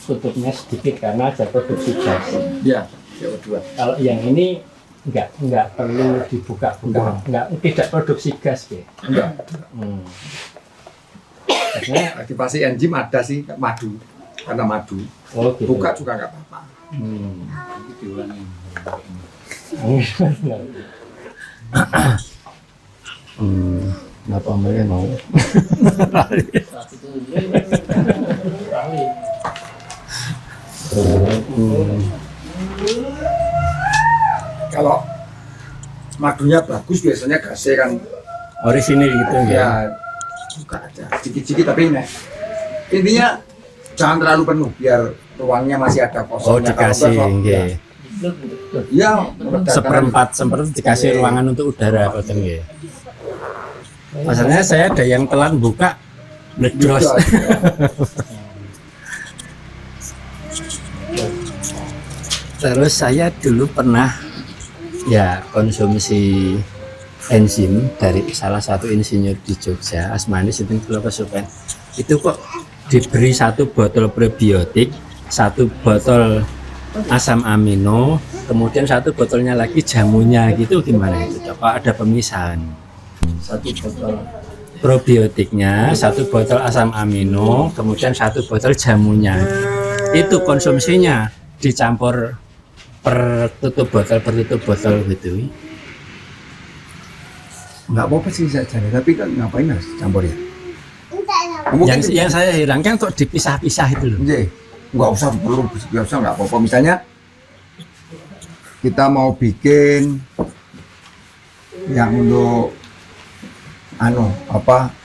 tutupnya sedikit karena ada produksi gas. Ya, CO2. Kalau yang ini enggak perlu dibuka-buka, tidak produksi gas ya. Enggak. Aktivasi enzim ada sih, madu. Karena madu. Oh, gitu. Buka juga enggak apa-apa. Kenapa mereka mau? Kalau madunya bagus biasanya gasnya kan Orisinil gitu ya. ya buka aja sedikit-sedikit, tapi ini intinya jangan terlalu penuh biar ruangnya masih ada Oh, kosongnya. dikasih nggih. Ya, Seperempat dikasih ruangan untuk udara boten nggih. Masalahnya saya ada yang telan buka bledros. Terus saya dulu pernah ya konsumsi enzim dari salah satu insinyur di Jogja, Asmani Sinten kula kesupen. Itu kok diberi satu botol prebiotik, satu botol asam amino, kemudian satu botolnya lagi jamunya gitu, gimana itu? Apa ada pemisahan? Satu botol probiotiknya, satu botol asam amino, kemudian satu botol jamunya. Itu konsumsinya dicampur per tutup botol gitu. nggak apa-apa sih saya cari, tapi kan ngapain harus campur ya? Yang saya herankan kok dipisah-pisah itu loh. Iya, nggak usah perlu, nggak usah, nggak apa-apa. Misalnya kita mau bikin yang untuk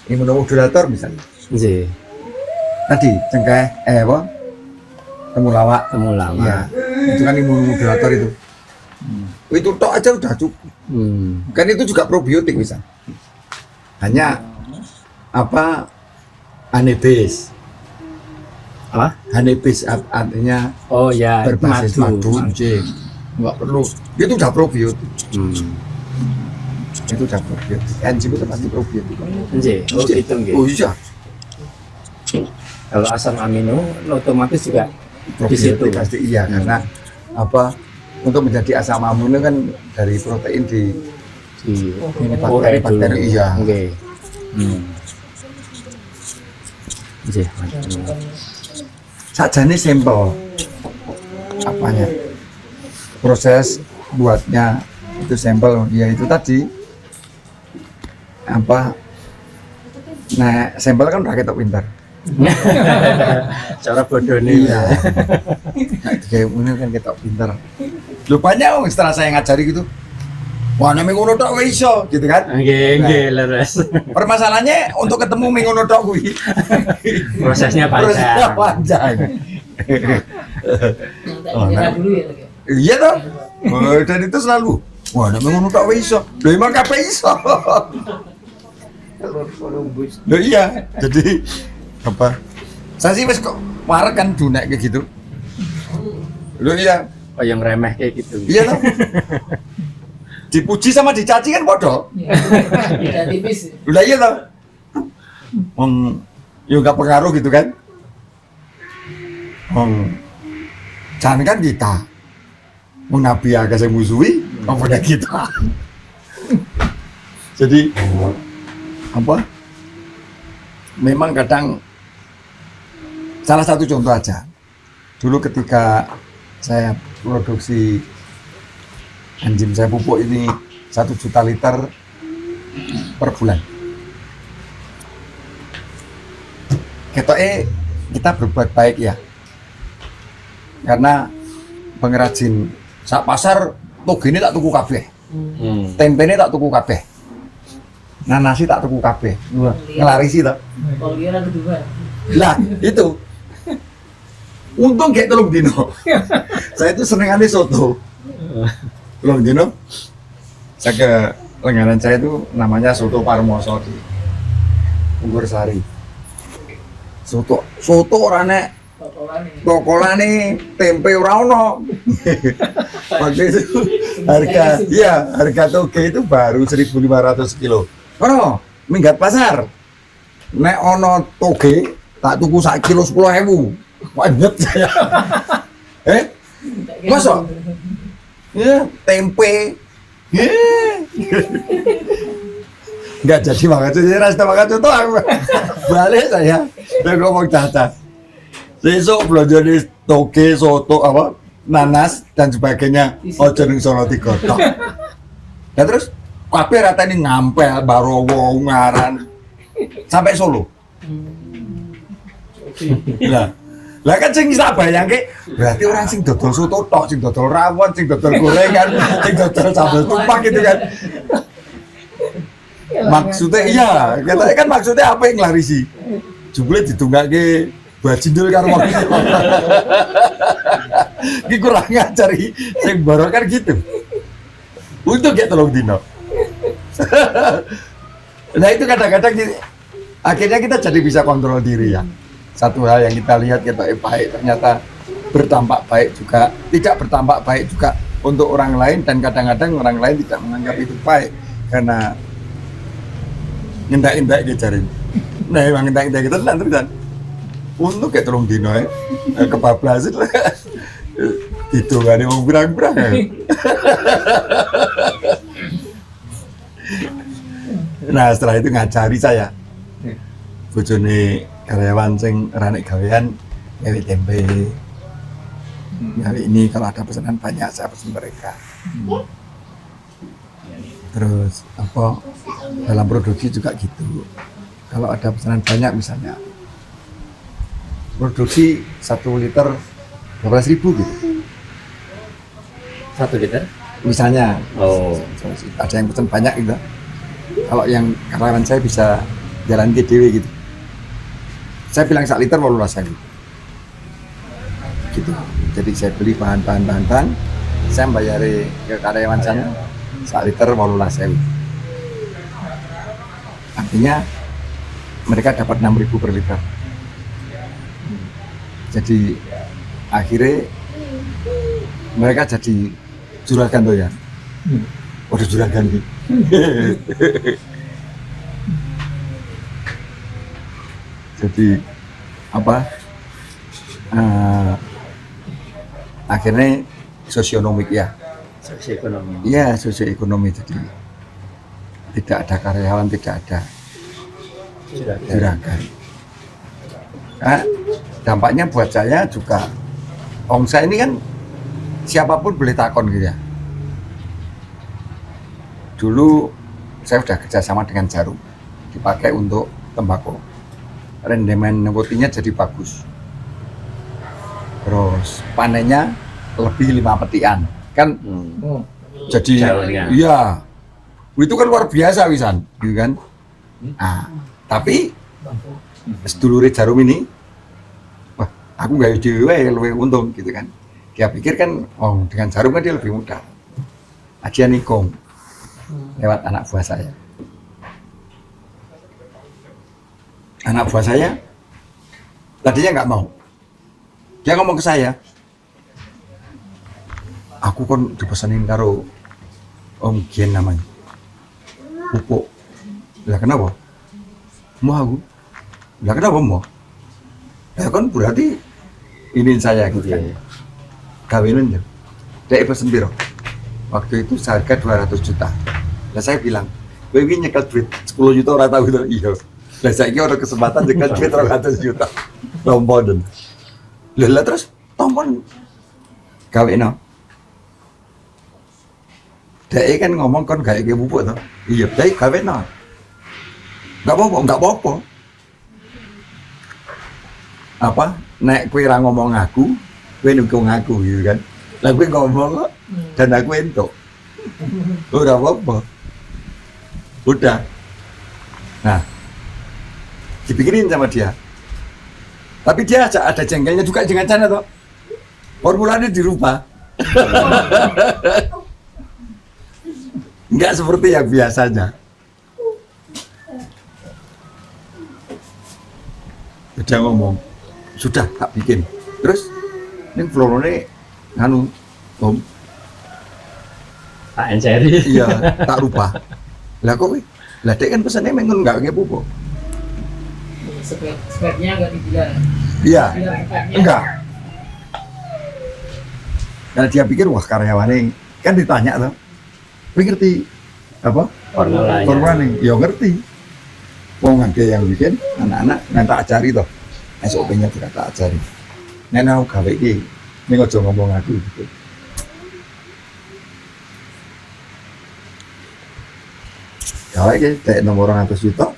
imunomodulator misalnya. Iya. Tadi cengkeh, temulawak. Ya, itu kan imunomodulator itu. Itu tok aja udah cukup. Kan itu juga probiotik bisa. Hanya Hanebis. Apa? Hanebis artinya Oh ya, berbasis madu. Nggak perlu. Itu udah probiotik. Itu udah probiotik. Enzim itu pasti probiotik. Iya. Oh gitu nggih. Oh iya. Kalau asam amino otomatis juga di situ. Probiotik pasti iya, karena untuk menjadi asam amino kan dari protein di ini bakteri iya. Oke. Iya. Sajane sampel apanya, proses buatnya itu sampel ya itu tadi nah sampel kan udah ketok pintar. Cara bodoh nih. Iya. Nah, itu kayak ini kan ketok pintar. Lupanya setelah saya ngajari gitu, wah nek ngono tok wis iso gitu kan. Nggih, leres. Permasalahannya untuk ketemu ngono tok kuwi. Prosesnya Prosesnya panjang. panjang. Iya toh. Dan itu selalu wah nek ngono tok wis iso. Lho emang kabeh iso. Lho iya, jadi saya sih wis kok marek kan dunek kayak gitu. Lho iya. Oh yang remeh kayak gitu. Iya toh. Dipuji sama dicaci kan bodoh. Tidak tipis. Udah iya toh. Yo gak pengaruh gitu kan. Jangan kan kita. Nabi agak saya musuhi, apa kita. Jadi memang kadang salah satu contoh aja. Dulu ketika saya produksi enzim saya pupuk ini 1 juta liter per bulan. Kita berbuat baik ya. Karena pengrajin sak pasar togene tak tuku kabeh. Tempene tak tuku kabeh. Nanasi tak tuku kabeh. Ngelarisi to. Polian kedua. Lah, itu. Untung kayak 3 dino. Saya itu senengannya soto. 3 dino. Saya ke langganan saya itu namanya Soto Parmoso di Unggul-Sari. Soto orane tokolane tempe ora ono. Waktu itu harga toge itu baru 1.500 kilo. Ono minggat pasar. Nek ono toge tak tuku 1 kilo 10.000. Wanjet saya. Masa? Ya, tempe. Enggak jadi makan soto, rasa makan soto aku. Balik saya. Udah ngomong cacat. Besok belanja di toge, soto, apa, nanas dan sebagainya. Ojo ning sono digotok. Dan terus kabeh rata ini ngampel, Barowo, Ungaran sampai Solo. Lah kan sing tak bayangke berarti orang sing dodol soto tok, sing dodol rawon, sing dodol gorengan, sing dodol sambal tumpang gitu kan. Maksudnya iya, katanya kan maksudnya apa yang larisi? Jebule ditunggake bajindul karo waktu. Ki kurang ngajar iki sing boro kan gitu. Untuk kayak tolong dino. Nah itu kadang-kadang akhirnya kita jadi bisa kontrol diri ya. Satu hal yang kita lihat kita baik ternyata berdampak baik juga, tidak berdampak baik juga untuk orang lain dan kadang-kadang orang lain tidak menganggap itu baik karena ngendak-ngendak gitu cari. Nah emang ngendak-ngendak gitu tenan. Untuk kayak tolong dino kebablasan lah. Itu kan yang berang-berang ya. Nah setelah itu ngajari saya bojone karyawan sing ranek gawean gawe tempe. Hari ini kalau ada pesanan banyak saya pesan mereka. Terus apa dalam produksi juga gitu. Kalau ada pesanan banyak misalnya produksi 1 liter 12.000 gitu. 1 liter? Misalnya. Oh. Ada yang pesan banyak gitu. Kalau yang karyawan saya bisa jalan ke dewe gitu. Saya bilang 1 liter 18.000. Gitu. Jadi saya beli bahan-bahan, saya bayari ke karyawan saya 1 liter 18.000. Artinya mereka dapat 6.000 per liter. Jadi akhirnya mereka jadi juragan tuh ya. Waduh juragan gitu. Jadi apa? Akhirnya sosionomik ya. Sosioekonomi. Iya sosioekonomi jadi tidak ada karyawan, tidak ada juragan. Nah, dampaknya buat saya juga, saya ini kan siapapun boleh takon gitu ya. Dulu saya sudah kerjasama dengan Jarum, dipakai untuk tembakau. Rendemen nikotinnya jadi bagus. Terus panennya lebih 5 petian, kan? Jadi Daunnya. iya, itu kan luar biasa wisan, gitu kan? Nah, tapi sedulure Jarum ini, wah aku nggak lebih untung gitu kan. Dia pikir kan, oh dengan Jarum kan dia lebih mudah. Dia nikung lewat anak buah saya. Anak buah saya tadinya nggak mau. Dia ngomong ke saya, aku kan dipesanin karo Om Gian namanya, pupuk. Lah kenapa? Mau aku? Lah kenapa mau? Ya kan berarti ini saya gitu kan. Kawinan ya. Dia pesen piro? Waktu itu seharga 200 juta. Lah saya bilang, kowe iki nyekel duit 10 juta ora tau gitu. Iya. Lah saiki ada kesempatan nyekel duit 200 juta. Tompon. Lah terus tompon gaweno. Dia kan ngomong kan kayak pupuk toh. Iya, dia gaweno. Enggak apa-apa. Apa? Nek kowe ra ngomong aku, kowe nukung aku gitu kan. Lah kowe ngomong kok dan aku entuk. Udah apa-apa. Udah. Nah, dipikirin sama dia. Tapi dia ada jengkelnya juga dengan sana toh. Formulanya dirubah. Enggak seperti yang biasanya. Dia ngomong, sudah tak bikin. Terus ini florone nganu Om. Tak enceri. Iya, tak rubah. Lah kok lah dek kan pesannya mengun enggak nge pupuk. Speknya nggak dibilang. Iya, enggak. Karena dia pikir wah karyawannya kan ditanya tuh, "Kowe ngerti apa? Formulanya. Formulanya?" Ya ngerti. Wong ada yang bikin anak-anak nanti tak ajari toh. SOP-nya tidak tak ajari. Nek aku gawe iki, ning aja ngomong aku gitu. Gawe iki tek nomor 200 juta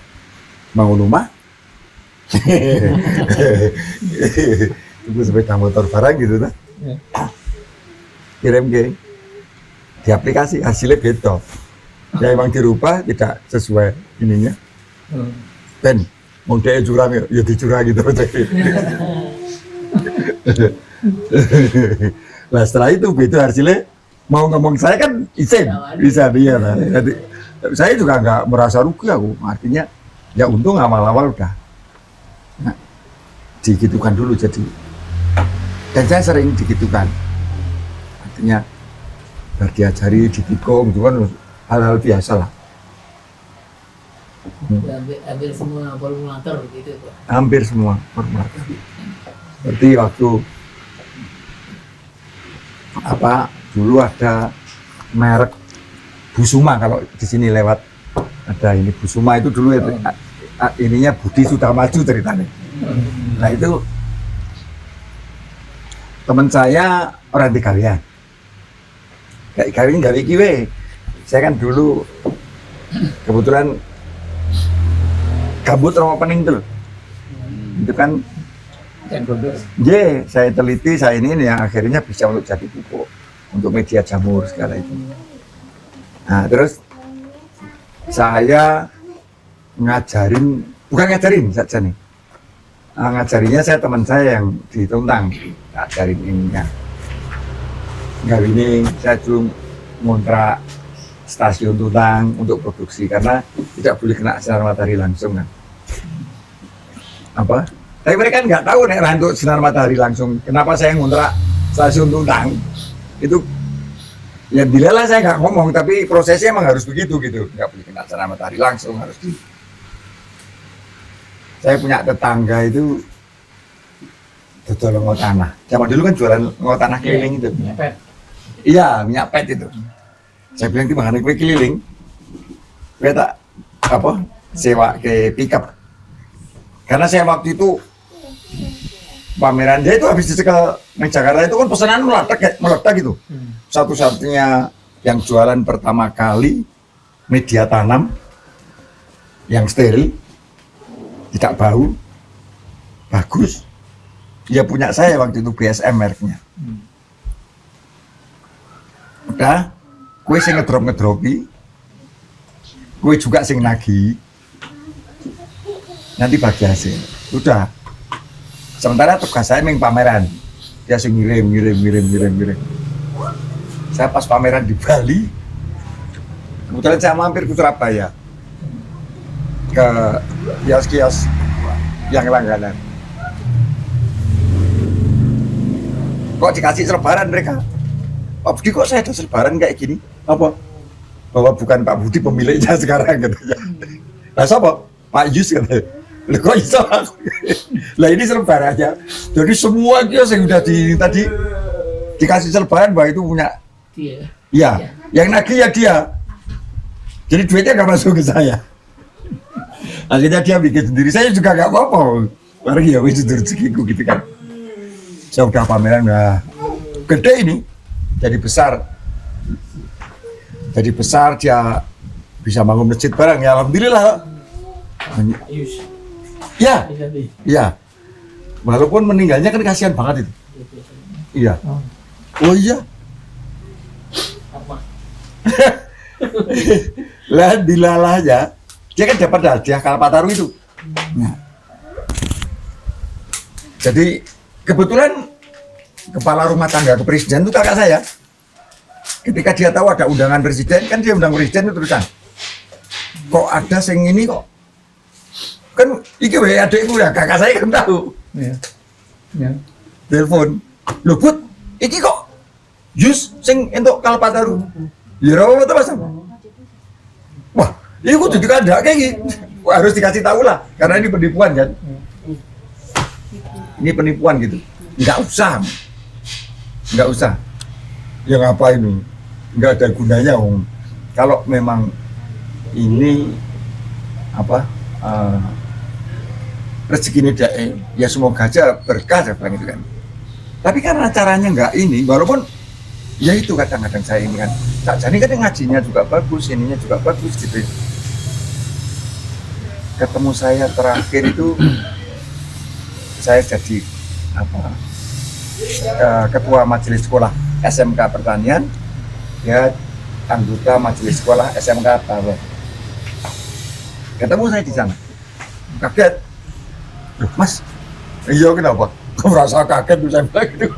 mau rumah. Tunggu sepeda motor barang gitu kan. Kirim ke di aplikasi hasilnya beda. Ya emang dirubah tidak sesuai ininya. Ben, mau dia curang ya dicurang gitu. Nah setelah itu hasilnya mau ngomong saya kan izin bisa dia lah. Jadi saya juga nggak merasa rugi aku. Artinya ya untung awal-awal udah nah, digitukan dulu jadi. Dan saya sering digitukan. Artinya biar diajari ditikung itu kan hal-hal biasa lah. Hampir semua formulator gitu Pak. Hampir semua formulator. Seperti waktu apa dulu ada merek Busuma, kalau di sini lewat ada ini Busuma itu dulu itu, ininya Budi sudah maju ceritanya. Nah itu teman saya orang Tigawian. Kayak kawin gawe iki we. Saya kan dulu kebetulan gabut sama pening tuh. Itu kan saya teliti, saya ini yang akhirnya bisa untuk jadi pupuk untuk media jamur segala itu. Nah terus saya ngajarin, bukan ngajarin saja nih, ngajarinya saya teman saya yang di Tuntang, ngajarin ininya. Nggak ini saya dulu ngontrak stasiun Tuntang untuk produksi karena tidak boleh kena sinar matahari langsung kan. Apa? Tapi mereka nggak tahu nek rantuk sinar matahari langsung. Kenapa saya ngontrak stasiun Tuntang? Itu ya dilalah saya nggak ngomong, tapi prosesnya emang harus begitu gitu. Nggak boleh kena sinar matahari langsung, harus di. Saya punya tetangga itu dodol ngot tanah. Zaman dulu kan jualan ngot tanah keliling itu. Iya, minyak pet itu. Saya bilang di mana kue keliling, kue tak apa sewa ke pickup. Karena saya waktu itu pameran dia itu habis dicekel di Jakarta itu kan pesanan meledak gitu. Satu-satunya yang jualan pertama kali media tanam yang steril, tidak bau, bagus. Ya punya saya waktu itu BSM mereknya. Udah, kue sing ngedropi, kue juga sing nagi, nanti bagi hasil. Udah. Sementara tugas saya main pameran, dia sing ngirim. Saya pas pameran di Bali, kebetulan saya mampir ke Surabaya, ke kios-kios yang langganan. Kok dikasih selebaran mereka? Pak Budi kok saya ada selebaran kayak gini? Apa? Bahwa bukan Pak Budi pemiliknya sekarang katanya. Nah siapa? Pak Yus katanya. Loh kok bisa aku? Lah ini selebarannya. Jadi semua kios yang udah tadi dikasih selebaran bahwa itu punya Dia. iya. Yang nagih ya dia. Jadi duitnya nggak masuk ke saya. Akhirnya dia bikin sendiri. Saya juga nggak apa-apa. Barang ya wis rezekiku gitu kan. Saya udah pameran udah gede ini. Jadi besar dia bisa bangun masjid bareng ya alhamdulillah. Ya, iya. Walaupun meninggalnya kan kasihan banget itu. Iya. Oh iya. Lah dilalahnya dia kan dapat hadiah Kalpataru itu. Nah. Jadi kebetulan kepala rumah tangga kepresiden itu kakak saya. Ketika dia tahu ada undangan presiden, kan dia undang presiden itu terusan. Kok ada sing ini kok? Kan iki wae adekku ya, kakak saya kan tahu. Iya. Ya. Telepon. Lho Bud, iki kok Yus sing entuk Kalpataru. Ya ora apa-apa Mas. Wah, ini kudu dikandake iki. Wah, harus dikasih tahu lah, karena ini penipuan kan. ini penipuan gitu. Nggak usah. Ya ngapain? Nggak ada gunanya, Om. Kalau memang ini apa rezeki ini ya semoga aja berkah saya bilang gitu kan. Tapi karena caranya nggak ini, walaupun ya itu kadang-kadang saya ini kan, jadi kan ngajinya juga bagus, ininya juga bagus gitu. Ketemu saya terakhir itu saya jadi apa ketua majelis sekolah SMK Pertanian, ya anggota majelis sekolah SMK Bawah. Ketemu saya di sana, kaget. Loh, Mas, iya kenapa? Kok merasa kaget saya bilang gitu.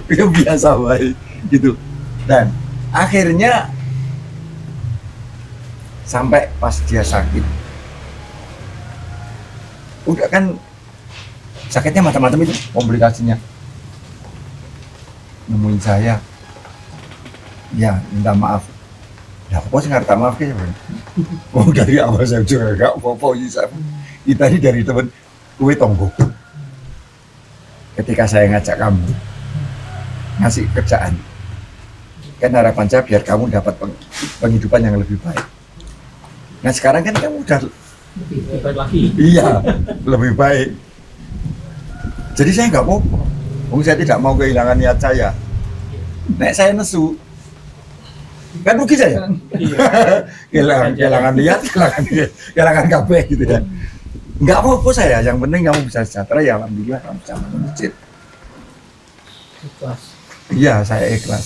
Ya biasa baik gitu. Dan akhirnya sampai pas dia sakit, udah kan sakitnya macam-macam itu komplikasinya. Nemuin saya, ya minta maaf. Ya apa sih ngerti maaf ya? Oh dari awal saya juga gak apa-apa. Kita ini dari teman kue tonggo. Ketika saya ngajak kamu ngasih kerjaan, kan harapan saya biar kamu dapat penghidupan yang lebih baik. Nah sekarang kan kamu udah Lebih baik lagi. iya lebih baik. Jadi saya nggak mau, saya tidak mau kehilangan niat saya. Nek saya nesu, kan rugi saya. kehilangan niat, kehilangan kabeh gitu kan. Nggak apa-apa saya, yang penting kamu bisa sejahtera ya alhamdulillah kamu bisa masuk masjid. Ikhlas. Iya saya ikhlas.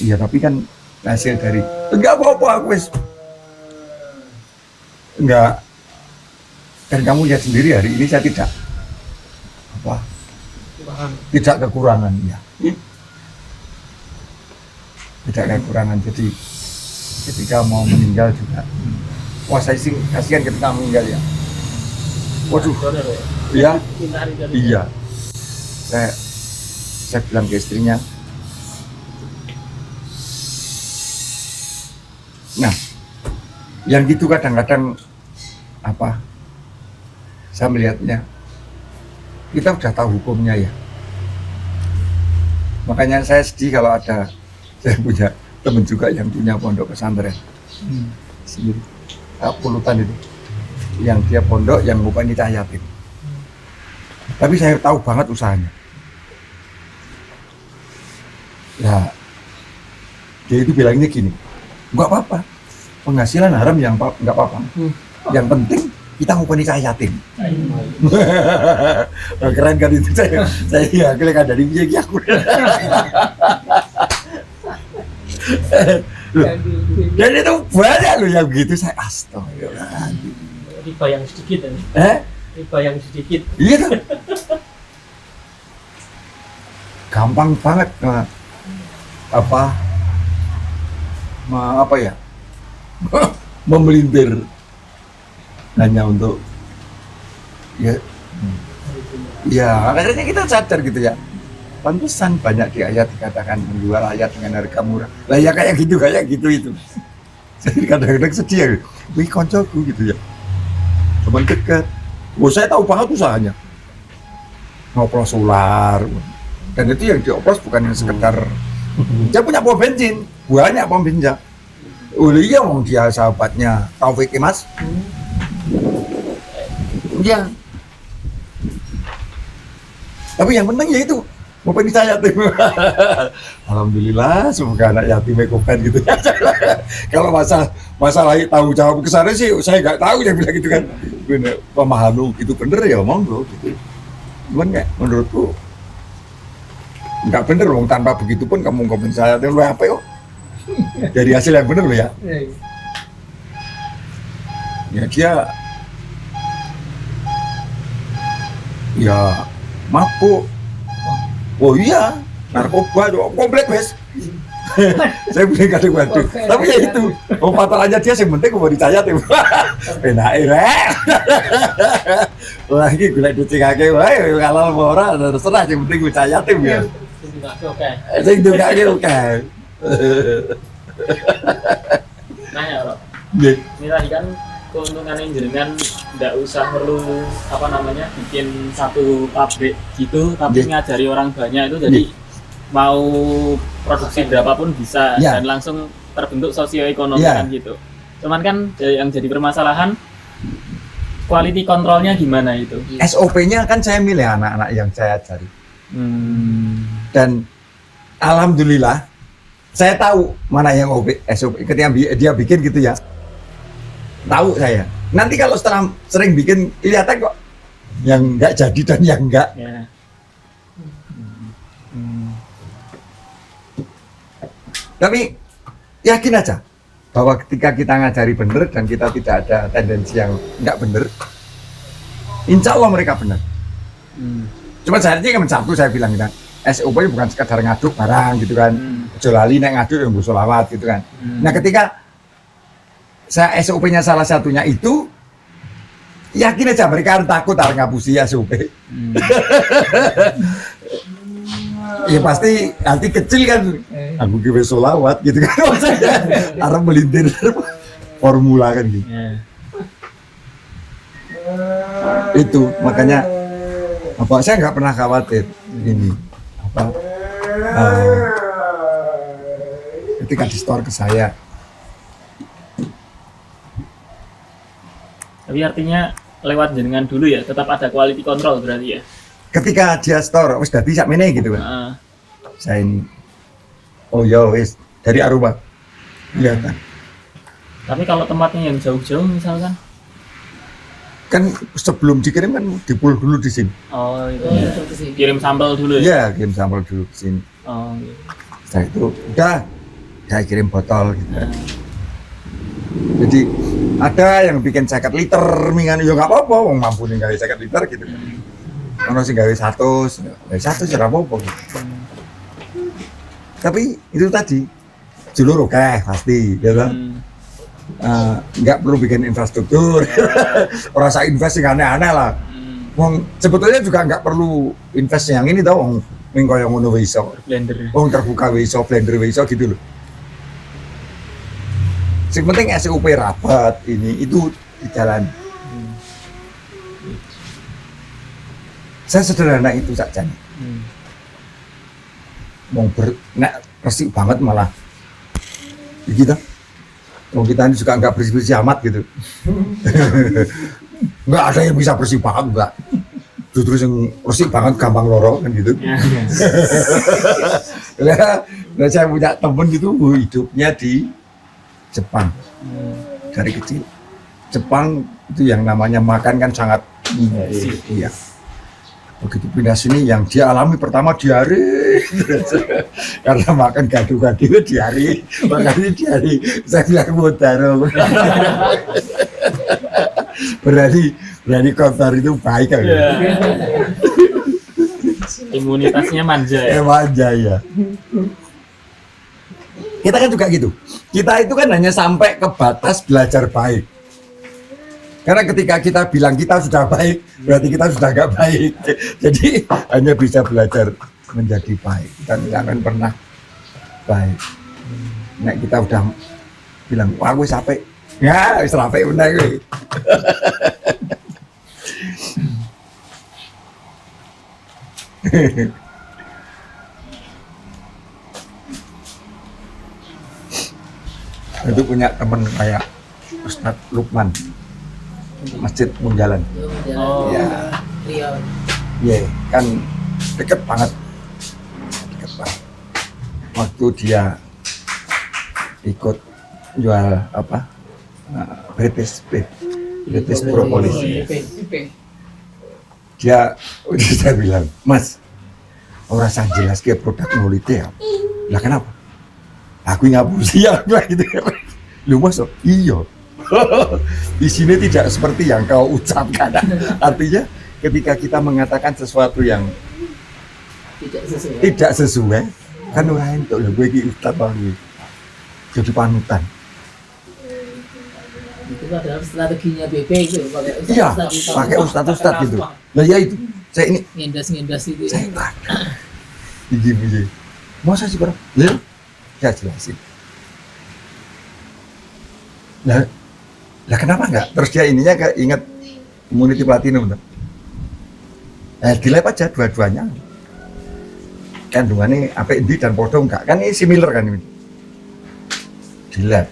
Iya tapi kan hasil dari nggak apa-apa aku wis nggak. Dan kamu lihat sendiri hari ini saya tidak tidak kekurangan ya. Tidak kekurangan, jadi ketika mau meninggal juga wah saya sih kasihan ketika meninggal ya. Waduh, Donor ya. iya, Hindari dari iya. Saya bilang ke istrinya, nah, yang gitu kadang-kadang apa? Saya melihatnya, kita udah tahu hukumnya ya. Makanya saya sedih kalau ada, saya punya teman juga yang punya pondok pesantren. Sendiri. Pulutan itu, yang dia pondok yang bukan kita yatim. Tapi saya tahu banget usahanya. Ya, dia itu bilangnya gini, nggak apa-apa, penghasilan haram yang nggak apa-apa. Yang penting kita mau nikah yatim. Keren kan itu saya ya kelihatan dari dia aku. Dan itu banyak loh yang begitu, saya astagfirullahaladzim. riba yang sedikit ini. Riba yang sedikit. Iya tuh. Gampang banget apa ya memelintir hanya untuk ya akhirnya kita sadar gitu ya. Pantesan banyak di ayat dikatakan menjual ayat dengan harga murah. Lah ya kayak gitu itu. Jadi kadang-kadang sedih ya. Wih koncoku gitu ya. Teman dekat. Saya tahu banget usahanya. Ngoplos solar. Dan itu yang dioplos bukan yang sekedar. Dia punya pom bensin. Banyak pom bensin. Oh iya mau dia sahabatnya Taufik Mas. Iya. Tapi yang penting ya itu. Mau pengen yatim. Alhamdulillah semoga anak yatim ekopen gitu. Kalau masalah tahu jawab ke sana sih saya nggak tahu yang bilang gitu kan. Bener pemahamu itu bener ya monggo gitu. Cuman nggak menurutku nggak bener dong, tanpa begitu pun kamu komen saya itu lu apa kok? Dari hasil yang bener lo ya. Ya dia ya mabuk. Oh iya, narkoba dong, komplek wes. Saya beli kadang waduh, tapi ya itu, masalahnya dia yang penting mau dicayat ya. Enak rek. Wah ini gue lihat cingake, wah kalau mau orang terserah, yang penting gue cayat ya. Saya itu gak oke. Nanya bro, Iya. ini tadi kan keuntungannya jenengan nggak usah perlu apa namanya bikin satu pabrik gitu, tapi Iya. ngajari orang banyak itu jadi mau produksi berapapun bisa Iya. dan langsung terbentuk sosioekonomi Iya. kan gitu. Cuman kan yang jadi permasalahan quality controlnya gimana itu? SOP-nya kan saya milih anak-anak yang saya ajari. Hmm. Dan alhamdulillah saya tahu mana yang SOP ketika dia bikin gitu ya. Tahu saya. Nanti kalau setelah sering bikin kelihatan kok yang enggak jadi dan yang enggak. Ya. Tapi yakin aja bahwa ketika kita ngajari bener dan kita tidak ada tendensi yang enggak bener, insya Allah mereka benar. Cuma syaratnya kan satu saya bilang kan, SOP bukan sekadar ngaduk barang gitu kan. Ojo lali nek ngaduk yang sholawat gitu kan. Nah ketika saya SOP-nya salah satunya itu, yakin aja mereka harus takut harus ngapusi SOP. Ya pasti nanti kecil kan, aku kira sholawat gitu kan, maksudnya harus melintir formula kan gitu. Ya. Itu makanya apa saya nggak pernah khawatir ini apa ketika di store ke saya. Tapi artinya lewat jenengan dulu ya, tetap ada quality control berarti ya. Ketika dia store wis dadi sak meneh gitu kan. Heeh. Saya ini oh ya wis dari Aruba kelihatan Tapi kalau tempatnya yang jauh-jauh misalkan, kan sebelum dikirim kan dipul dulu di sini oh itu ya. Kirim sampel dulu ya. ya kirim sampel dulu ke sini Oh. Iya. setelah itu udah saya kirim botol gitu kan. Nah, Jadi ada yang bikin 50 liter mingan ya nggak apa-apa wong mampu nih gawe 50 liter gitu kan. Ono sing gawe 100 ora apa-apa gitu. Tapi itu tadi julur oke pasti ya kan. Nggak perlu bikin infrastruktur. Orang saya invest yang aneh-aneh lah. Wong sebetulnya juga nggak perlu invest yang ini tau wong ning koyo ngono wae iso. blender. Wong terbuka wae iso, blender wae iso gitu loh. Yang penting SOP rapat ini itu di jalan. Saya sederhana itu saja. Mau nek resik banget malah gitu. Mau kita ini juga nggak bersih-bersih amat gitu. Nggak ada yang bisa bersih banget enggak. Justru yang resik banget gampang loro kan gitu. Nah, saya punya temen gitu hidupnya di Jepang dari kecil. Jepang itu yang namanya makan kan sangat iya. Begitu pindah sini yang dia alami pertama diare karena makan gaduh-gaduh diare, makanya diare. Saya bilang mutaro. berani kotor itu baik kan? Ya. Imunitasnya manja ya. Manja ya. Kita kan juga gitu. Kita itu kan hanya sampai ke batas belajar baik. Karena ketika kita bilang kita sudah baik, berarti kita sudah nggak baik. Jadi hanya bisa belajar menjadi baik. Dan jangan pernah baik. Nek kita udah bilang, wah gue sampai, ya wis sampai benar gue. Itu punya teman kayak Ustadz Lukman, Masjid Munjalan. Oh. Ya, iya kan deket banget. Waktu dia ikut jual apa? British propolis. Dia udah saya bilang, Mas, orang saya jelas ke produk nolite ya. Lah kenapa? Aku ngapusi ya gitu. Lu masuk? Iya. Di sini tidak seperti yang kau ucapkan. Artinya ketika kita mengatakan sesuatu yang tidak sesuai, kan orang itu loh gue iki ustaz baru jadi panutan. Itu adalah strateginya BP itu Iya, pakai ustaz gitu. Nah ya itu, saya ini ngendas itu. saya enggak ada. Gigi. Masa sih bro? Ya, saya jelasin. Nah, Lah kenapa enggak? Terus dia ininya inget Immunity Platinum tuh. Di lab aja dua-duanya. Kandungannya apa ini dan podo enggak? Kan ini similar kan ini. Di lab.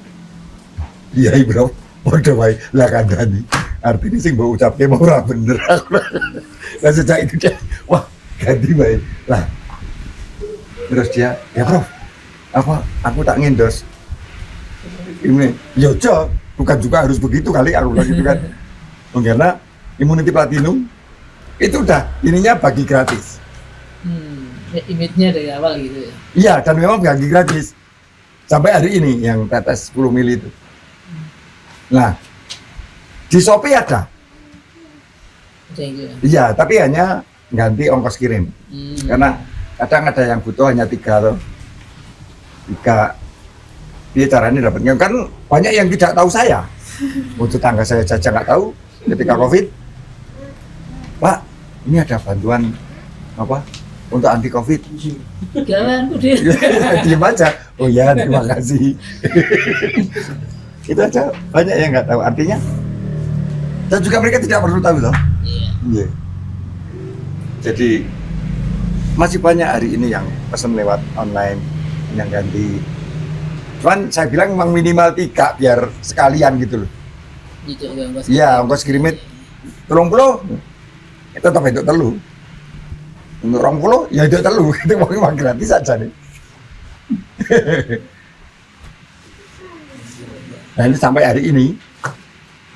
Iya bro, podo wae lah kandhani. Artinya sing mbok ucapke mau ora bener. Lah sejak itu dia, wah ganti wae. Lah terus dia, ya bro, apa aku tak ngendos ini, ya aja, bukan juga harus begitu kali aku bilang gitu kan. Karena Immunity Platinum itu udah ininya bagi gratis. Image-nya dari awal gitu ya. Iya, dan memang bagi gratis sampai hari ini yang tetes 10 ml itu. Nah, di Shopee ada. Thank you. Iya, tapi hanya ganti ongkos kirim. Karena kadang ada yang butuh hanya 3 atau 3. Dia caranya dapatnya kan banyak yang tidak tahu saya. Untuk tetangga saya saja nggak tahu ketika COVID. Pak, ini ada bantuan apa untuk anti COVID. Jangan tuh dia. Diam aja. Oh ya, terima kasih. Itu aja banyak yang nggak tahu artinya. Dan juga mereka tidak perlu tahu loh. Iya. Iya. Jadi masih banyak hari ini yang pesan lewat online yang ganti. Cuman saya bilang memang minimal 3 biar sekalian gitu loh. Gitu ya, Iya, ongkos kirimnya 30 tetap itu telu. Untuk 20 ya itu telu. Itu memang gratis aja nih. Nah ini sampai hari ini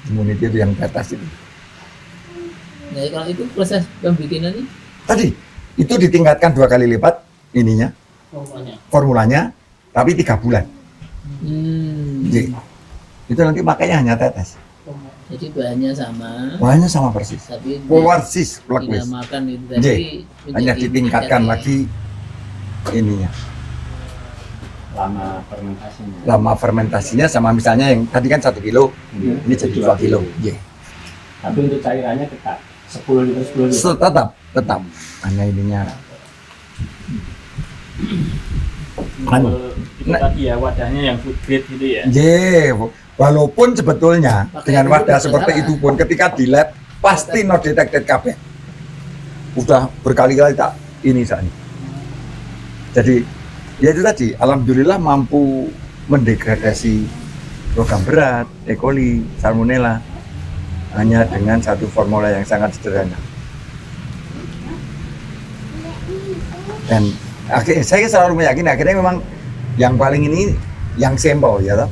Immunity itu yang batas itu. Nah kalau itu proses pembikinannya Tadi itu ditingkatkan 2 kali lipat ininya formulanya, tapi 3 bulan. Jadi, itu nanti makanya hanya tetes. jadi bahannya sama, Bahannya sama persis. tapi Persis plug twist. dinamakan itu Jadi, tadi hanya ditingkatkan lagi ininya. Lama fermentasinya sama misalnya yang tadi kan 1 kilo, ini jadi 2 kilo. Iya. Tapi untuk cairannya tetap 10 liter 10 liter. Tetap. Hanya ininya. Itu tadi ya wadahnya yang food grade gitu ya. Walaupun sebetulnya Pakai dengan dulu wadah juga seperti salah. itu pun ketika di lab pasti not detected kabeh. Udah berkali-kali tak ini saat ini. Jadi ya itu tadi, alhamdulillah mampu mendegradasi logam berat, E. coli, salmonella hanya dengan satu formula yang sangat sederhana. Dan akhirnya saya selalu meyakini akhirnya memang yang paling ini yang sampel ya toh.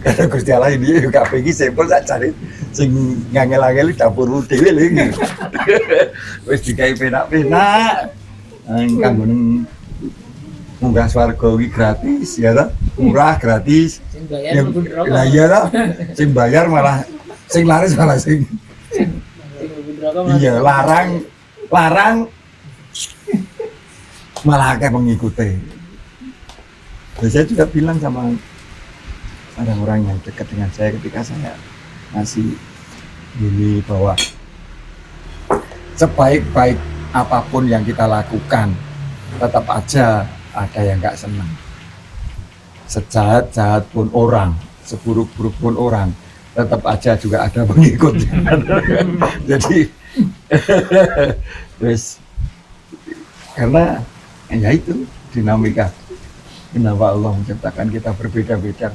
Karena Gusti Allah ini juga pergi sampel sak cari sing ngangel-angel dapur dhewe lho iki. Wis digawe penak-penak. Kanggo munggah swarga iki gratis ya toh. Murah gratis. sing bayar mlebu neraka. Lah iya toh. Sing bayar malah sing laris malah sing Sing mlebu neraka malah- iya larang malah kayak mengikuti. Dan saya juga bilang sama orang-orang yang dekat dengan saya ketika saya masih ini bahwa sebaik-baik apapun yang kita lakukan tetap aja ada yang nggak senang. Sejahat-jahat pun orang, seburuk-buruk pun orang, tetap aja juga ada pengikutnya. Jadi terus karena ya itu dinamika kenapa Allah menciptakan kita berbeda-beda.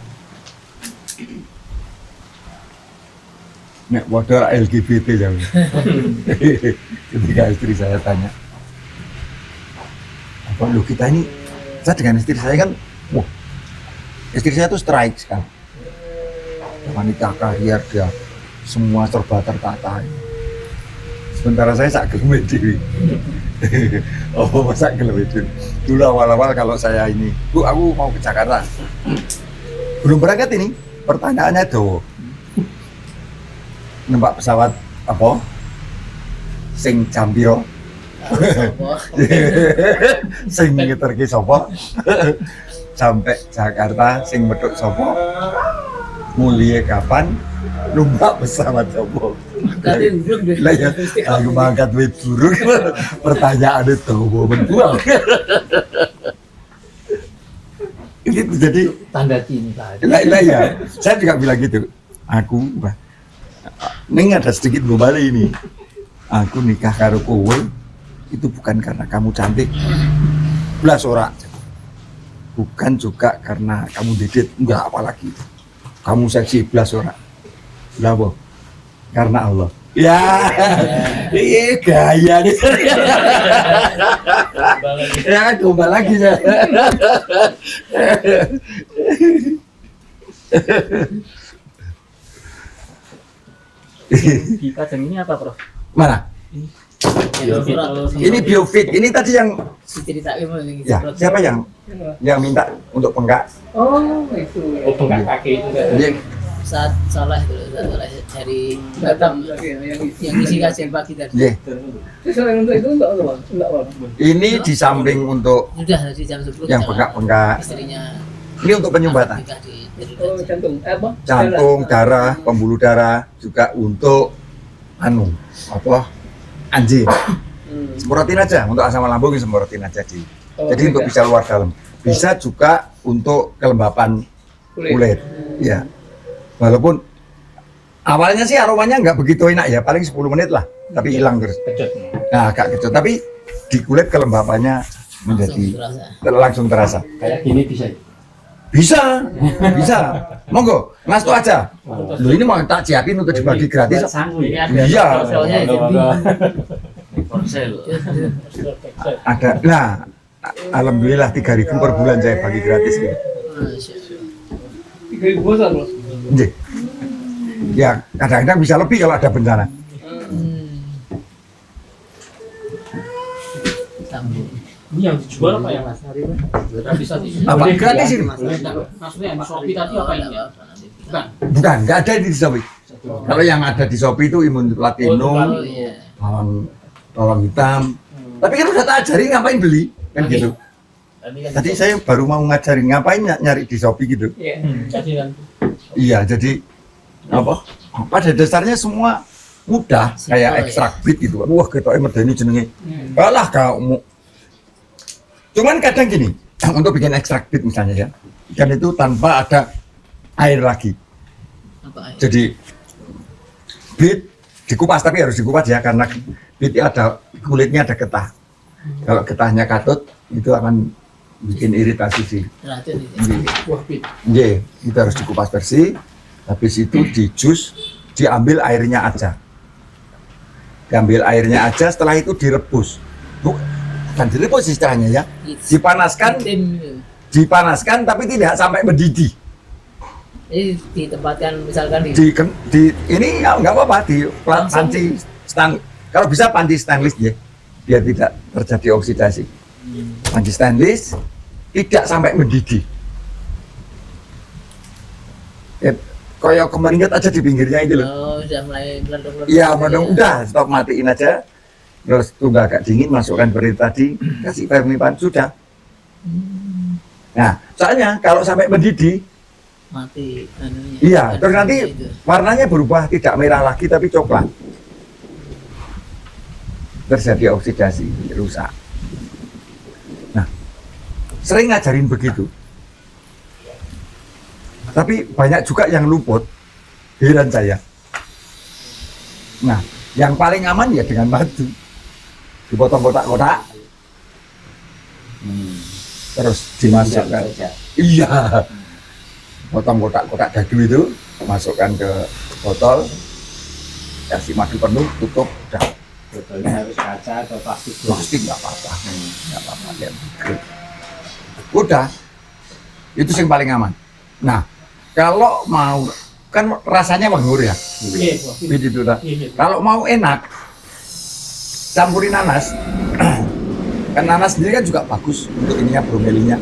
Nek wadah LGBT ya. Ketika istri saya tanya, apa lu kita ini, saya dengan istri saya kan, wah, istri saya tuh strike sekali. Wanita karier dia semua serba tertata. Sementara saya sak gelem dhewe. Oh, masa gelem dhewe. Dulu awal-awal kalau saya ini, Bu, aku mau ke Jakarta. Belum berangkat ini, pertanyaannya dowo. Numpak pesawat apa? Sing jam piro? Sing ngeterke sapa? Sampai Jakarta sing medhok sapa? Mulie kapan? Numpak pesawat sapa? Tadi duduk deh. Lah ya, aku mangkat wit buruk. Pertanyaan itu menjual. Gitu, jadi Tanda cinta. lah ya, saya juga bilang gitu. Aku, wah, ning ada sedikit balik ini. Aku nikah karo kowe itu bukan karena kamu cantik, belas ora. Bukan juga karena kamu didit, enggak apalagi. Kamu seksi belas ora. Lah apa? Karena Allah. Ya, iya gaya nih. Ya, coba lagi saya. Di Kajang ini apa, Prof? Mana? Ini biofit. Ini tadi yang Ceritain mau gitu. ya siapa yang minta untuk penggak? Oh, itu. Oh, bengkak kaki itu kan. Dia Saat salah itu salah dari Batam yang isi kajian pagi tadi. dia. Terus selain untuk itu enggak apa? Enggak apa. Ini di samping untuk Sudah dari jam 10 yang penggak-penggak. istrinya Ini untuk penyumbatan. nikah di Oh, jantung. Apa? Jantung, darah, pembuluh darah, juga untuk apa? Anjing. Semprotin aja untuk asam lambung, semprotin aja di. Jadi untuk bisa luar dalam. Bisa juga untuk kelembapan kulit. Ya. Walaupun awalnya sih aromanya nggak begitu enak ya, paling 10 menit lah, tapi hilang terus. Kecut. Nah, agak kecut, tapi di kulit kelembapannya menjadi langsung terasa. Kayak gini bisa. Bisa, bisa. Monggo, mas tuh aja. Loh ini mau tak siapin untuk dibagi gratis. Ini ada Iya. parcelnya, jadi Ada. Nah, alhamdulillah 3.000 per bulan saya bagi gratis gitu. Masya Allah. 3.000 bosan, Bos. Nggih. Ya, kadang-kadang bisa lebih kalau ada bencana. Tambun. ini yang dijual apa yang bisa di Apa? Gratis ini? maksudnya yang di Shopee tadi apa ini ya? Bukan. Bukan, nggak ada di Shopee. Kalau yang ada di Shopee itu imun platinum, Oh iya. bawang hitam. Tapi kan udah tak ajarin ngapain beli, kan gitu. Tadi saya baru mau ngajarin ngapain nyari di Shopee gitu. Iya. Jadi kan Iya, jadi apa? Pada dasarnya semua mudah, kayak ekstrak bit gitu. Wah, ketoknya medeni jenenge. Alah kamu. Cuman kadang gini, untuk bikin ekstrak bit misalnya ya, kan itu tanpa ada air lagi. Apa aja? Jadi bit dikupas, tapi harus dikupas ya, karena bit ada kulitnya ada getah. Kalau getahnya katut itu akan bikin iritasi sih. Racun itu. buah bit. Iya, itu harus dikupas bersih. Habis itu di jus, diambil airnya aja. Diambil airnya aja, setelah itu direbus. Bukan direbus istilahnya ya. Dipanaskan, dipanaskan tapi tidak sampai mendidih. Ini ditempatkan misalkan di Ini nggak apa-apa di panci kalau bisa panci stainless ya, biar tidak terjadi oksidasi. Panci stainless tidak sampai mendidih. Kayak kemarin aja di pinggirnya itu loh. Oh, sudah mulai melendung-melendung. Iya, udah stop, matiin aja. Terus tunggu agak dingin, masukkan beri tadi, kasih vermipan, sudah. Nah, soalnya kalau sampai mendidih, Mati anunya. iya, terus nanti Itu. warnanya berubah, tidak merah lagi tapi coklat. Terjadi oksidasi, rusak. Nah, sering ngajarin begitu. Tapi banyak juga yang luput, heran saya. Nah, yang paling aman ya dengan madu. Dipotong kotak-kotak, terus dimasukkan. Iya, potong kotak-kotak dadu itu, masukkan ke botol, kasih madu penuh, tutup, udah. Botolnya harus kaca atau plastik. Plastik nggak apa-apa, nggak apa-apa. Ya. Udah, itu yang paling aman. Nah, kalau mau kan rasanya menggur ya, Iya, buah bit. begitu dah. Iya. Kalau mau enak, campurin nanas. Kan nanas sendiri kan juga bagus untuk ininya, bromelinya.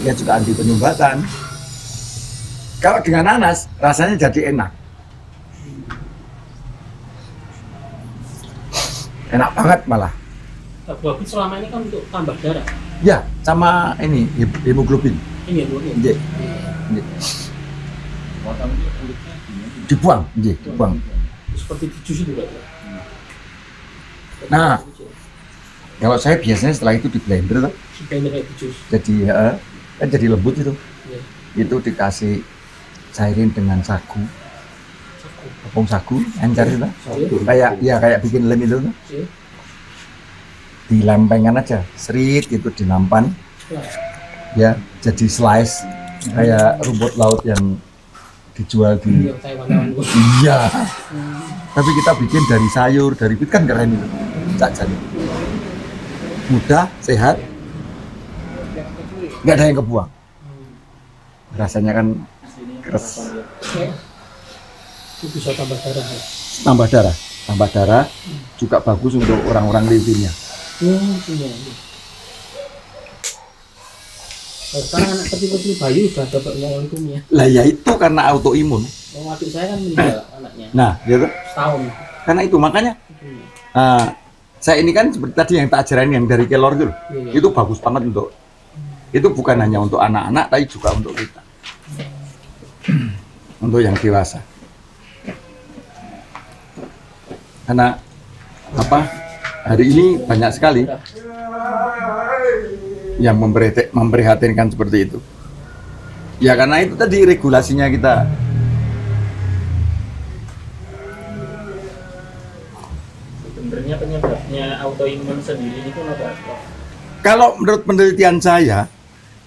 Dia juga anti penyumbatan. Kalau dengan nanas, rasanya jadi enak. Enak banget malah. Buah bit selama ini kan untuk tambah darah. Ya, sama ini hemoglobin. Ini ya buah bit. Nggih. Nggih. Dibuang, nggih, dibuang. Seperti di jus itu, Pak. Nah, kalau saya biasanya setelah itu di blender tuh. Supaya kayak di jus. Jadi kan jadi lembut itu. Iya. Itu dikasih cairin dengan sagu, tepung sagu, encer itu. Kayak bikin lem itu. Iya. Dilempengan aja, serit gitu dinampan, Wah. ya jadi slice kayak rumput laut yang dijual di. Yang Taiwan Bu. Iya. Tapi kita bikin dari sayur, dari itu kan keren itu. Jajan. Mudah, sehat, nggak ada yang kebuang. Rasanya kan keras. Itu bisa tambah darah ya. Tambah darah juga bagus untuk orang-orang leukemia. Punya. Sekarang anak kecil-kecil bayi udah dapat leukemia. Lah ya itu karena autoimun. Adik saya kan meninggal anaknya Nah, gitu. setahun. Karena itu makanya saya ini kan seperti tadi yang tak ajarin yang dari kelor itu, Iya. itu bagus banget untuk itu bukan hanya untuk anak-anak tapi juga untuk kita, untuk yang dewasa. Karena apa? Hari ini banyak sekali yang memprihatinkan seperti itu. Ya karena itu tadi regulasinya kita. Sebenarnya penyebabnya autoimun sendiri itu apa? Kalau menurut penelitian saya,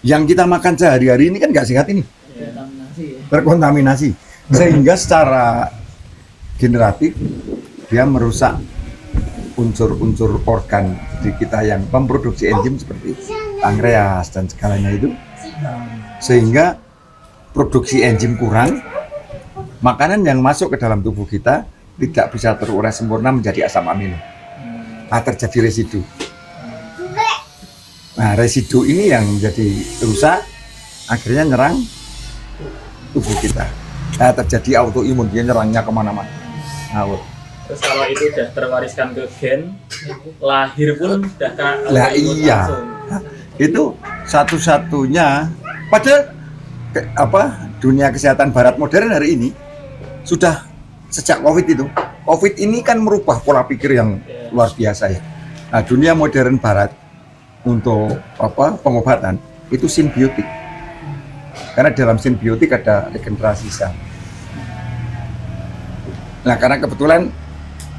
yang kita makan sehari-hari ini kan nggak sehat ini, Kontaminasi ya. terkontaminasi, sehingga secara generatif dia merusak unsur-unsur organ di kita yang memproduksi enzim seperti pankreas dan segalanya itu, sehingga produksi enzim kurang, makanan yang masuk ke dalam tubuh kita tidak bisa terurai sempurna menjadi asam amino. Terjadi residu. Nah, residu ini yang menjadi rusak, akhirnya nyerang tubuh kita. Terjadi autoimun, dia nyerangnya kemana-mana. Nah, Terus kalau itu sudah terwariskan ke gen, lahir pun sudah kena lah autoimun iya, langsung. itu satu-satunya. Padahal dunia kesehatan Barat modern hari ini sudah sejak COVID itu. COVID ini kan merubah pola pikir yang luar biasa ya. Nah, dunia modern Barat untuk pengobatan itu simbiotik. Karena dalam simbiotik ada regenerasi sel. Nah, karena kebetulan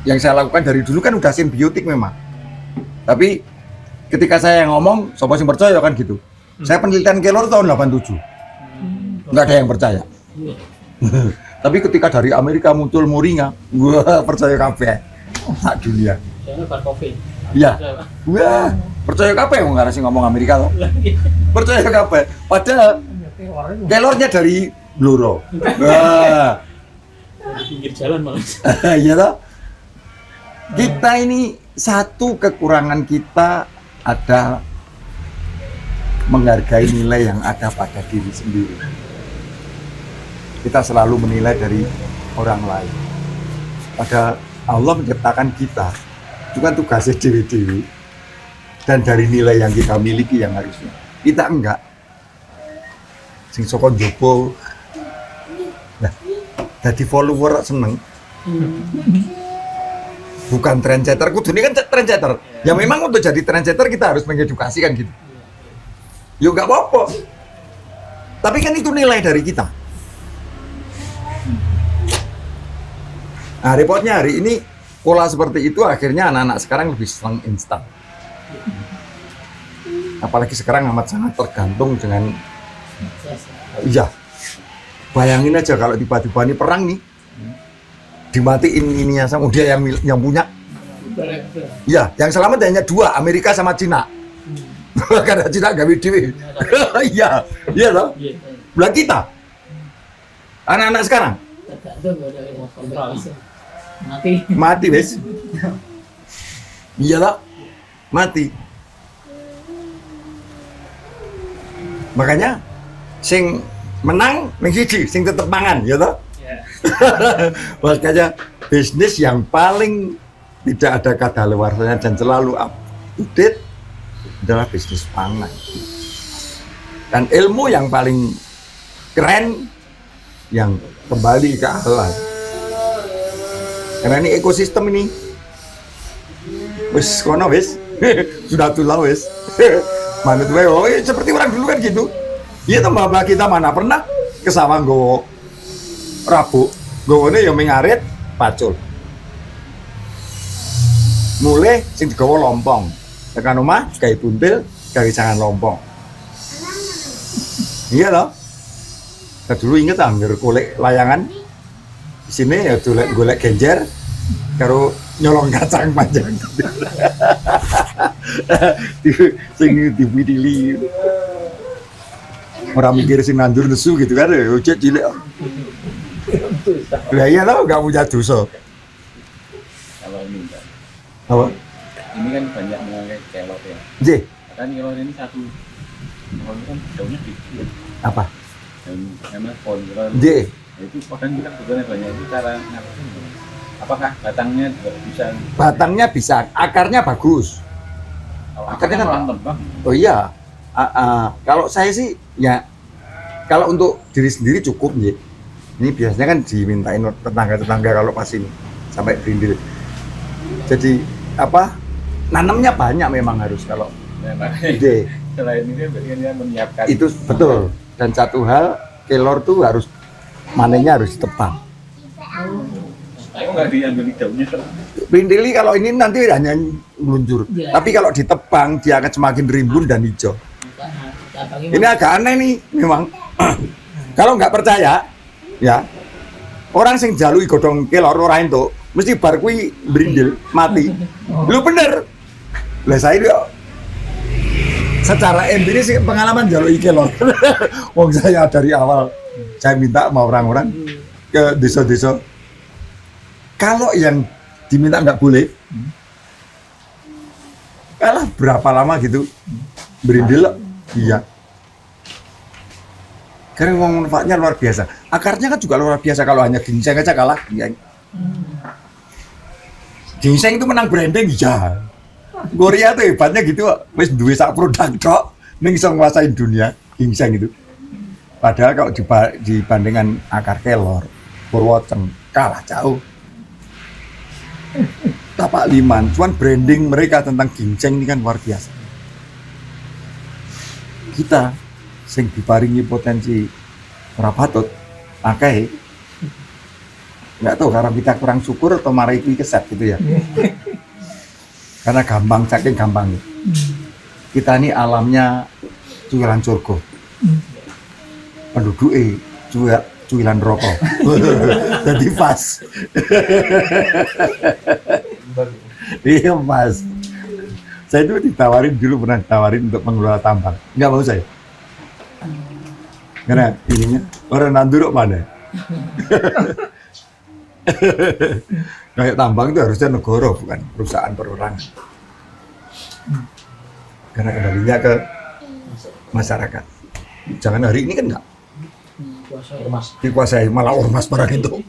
yang saya lakukan dari dulu kan udah simbiotik memang. Tapi ketika saya ngomong, sobat yang percaya kan gitu. Saya penelitian kelor tahun 87. Nggak ada yang percaya. Tapi ketika dari Amerika muncul moringa, gua percaya kabeh. Tak dunia. Soalnya bar COVID. Iya. Wah, percaya kabeh wong ngarep ngomong Amerika loh. Percaya kabeh. Padahal kelornya dari Bluro. Wah. Pinggir jalan malah. Iya toh? Kita ini satu kekurangan kita ada menghargai nilai yang ada pada diri sendiri. Kita selalu menilai dari orang lain. Padahal Allah menciptakan kita, itu kan tugasnya dewi-dewi. Dan dari nilai yang kita miliki yang harusnya. Kita enggak. Sing soko njobo. Nah, jadi follower seneng. Bukan trendsetter, kudu ini kan trendsetter. Ya memang untuk jadi trendsetter kita harus mengedukasi kan gitu. Ya nggak apa-apa. Tapi kan itu nilai dari kita. Nah, repotnya hari ini pola seperti itu akhirnya anak-anak sekarang lebih senang instan. Apalagi sekarang amat sangat tergantung dengan, iya. Bayangin aja kalau tiba-tiba ini perang nih, dimatiin ininya sama dia yang punya. Ya, yang selamat hanya dua, Amerika sama Cina. Karena Cina gak dewe. Iya, iya loh. Belah kita, anak-anak sekarang Tergantung ada kompetisi. mati wes. Iya loh, mati. Makanya sing menang siji, sing tetep mangan, ya toh? Ya. Makanya bisnis yang paling tidak ada kadaluarsanya dan selalu update adalah bisnis pangan. Dan ilmu yang paling keren yang kembali ke alam. Karena ini ekosistem ini wis kono wis sudah tulah wis. Manut wae seperti orang dulu kan gitu. Iya tuh mbak kita mana pernah ke sawah nggowo rabuk, nggowone ya mengarit pacul. Mulai sing digawa lompong. Tekan omah gawe buntil, gawe jangan lompong. Iya loh. Nah, dulu inget anggar golek layangan di sini ya golek genjer karo nyolong kacang panjang. Sing dipidili. Orang mikir sing nandur nesu gitu kan, ojek cilik. Lah iya tau gak punya dosa. Kalau ini enggak. Apa? Ini kan banyak memakai kelot ya. Nggih, Kan kelot ini satu. Kalau ini kan daunnya kecil. apa? Daun namanya pohon kelot. Nggih. Itu padahal kita kebetulan banyak itu cara ngapain? Apakah batangnya juga bisa? Batangnya bisa, akarnya bagus. Kalau Akarnya kan- orang tembang. Oh iya. Kalau saya sih ya kalau untuk diri sendiri cukup nggih. Ini biasanya kan dimintain tetangga-tetangga kalau pas ini sampai berindil. Jadi apa? Nanamnya banyak memang harus kalau Ya, makanya ide. selain ini berarti kan dia menyiapkan. Itu betul. Dan satu hal kelor tuh harus manennya harus ditebang. Kok nggak diambil daunnya? Berindili kalau ini nanti hanya meluncur. Iya. Tapi kalau ditebang dia akan semakin rimbun dan hijau. Ini agak aneh nih memang. Kalau nggak percaya, ya orang sing jalui godhong kelor ora entuk, mesti bar kuwi brindil mati. Lu bener. Lah saya itu secara empiris sih pengalaman jalui kelor. Wong saya dari awal saya minta sama orang-orang ke desa-desa. Kalau yang diminta nggak boleh, kalah berapa lama gitu berindil, iya. Karena manfaatnya luar biasa. Akarnya kan juga luar biasa kalau hanya ginseng aja kalah. Ya. Ginseng itu menang branding, iya. Korea tuh hebatnya gitu, wis duwe sak produk kok, ning iso nguasain dunia ginseng itu. Padahal kalau dibandingkan akar kelor, purwoceng kalah jauh. Tapak liman, cuman branding mereka tentang ginseng ini kan luar biasa. Kita sing diparingi potensi ora patut akeh. Nggak tahu karena kita kurang syukur atau marah itu keset gitu ya. Karena gampang, saking gampang. Kita ini alamnya cuilan surga. Penduduknya cuilan rokok. Jadi pas. Iya pas. Saya itu pernah ditawarin untuk mengelola tambang. Nggak mau saya. Karena ininya orang nandur mana? Kayak tambang itu harusnya negara bukan perusahaan perorangan. Karena kembalinya ke masyarakat. Jangan hari ini kan enggak dikuasai malah ormas barang itu.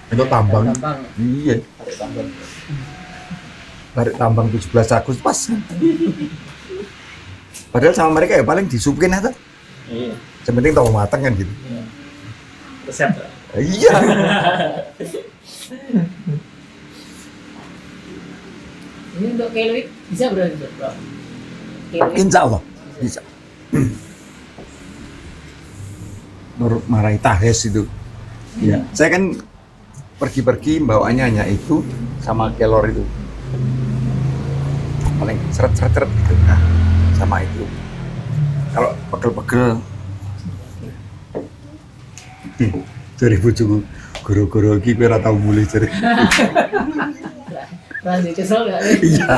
Itu tambang. Iya. Tarik tambang 17 Agustus. Padahal sama mereka ya paling disupikin aja. Iya. Yang penting tahu matang kan gitu. Resep. Iya. Ini untuk keloid bisa berapa bro? Keloid Insya Allah bisa. Nur Marai Tahes itu. Ya, saya kan pergi-pergi bawaannya hanya itu sama kelor itu. Paling seret-seret gitu. Nah, sama itu. Kalau pegel-pegel dari bojoku goro-goro iki kowe ora tau mulih jare. Randy kesel gak? Iya.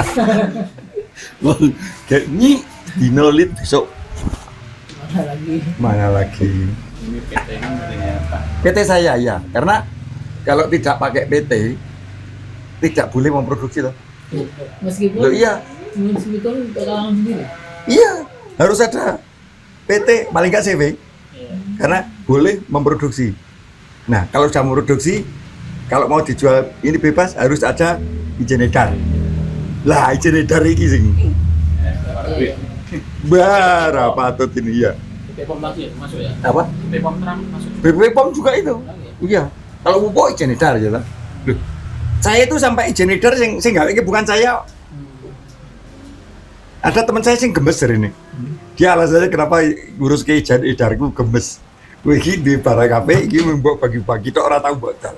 Wong kayak ini dinolit besok Mana lagi? mana lagi? Ini PT ini sebenarnya apa? PT saya ya, karena kalau tidak pakai PT tidak boleh memproduksi loh. Meskipun Loh iya, meskipun kalangan sendiri. iya harus ada PT paling nggak CV karena boleh memproduksi. Nah kalau sudah memproduksi, kalau mau dijual ini bebas harus ada izin edar. Lah izin edar ini sing Iya. bara patut ini ya. POM lagi ya masuk ya. Apa? POM terang masuk. BPOM POM juga itu. Iya. Kalau pupuk izin edar aja lah. Loh, saya itu sampai izin edar sing gawe iki bukan saya. Ada teman saya sing gemes hari ini. Dia alasannya kenapa ngurus ke ijazah edarku gemes. Kowe iki di barang kabeh iki mbok bagi-bagi tok ora tau mbok dal.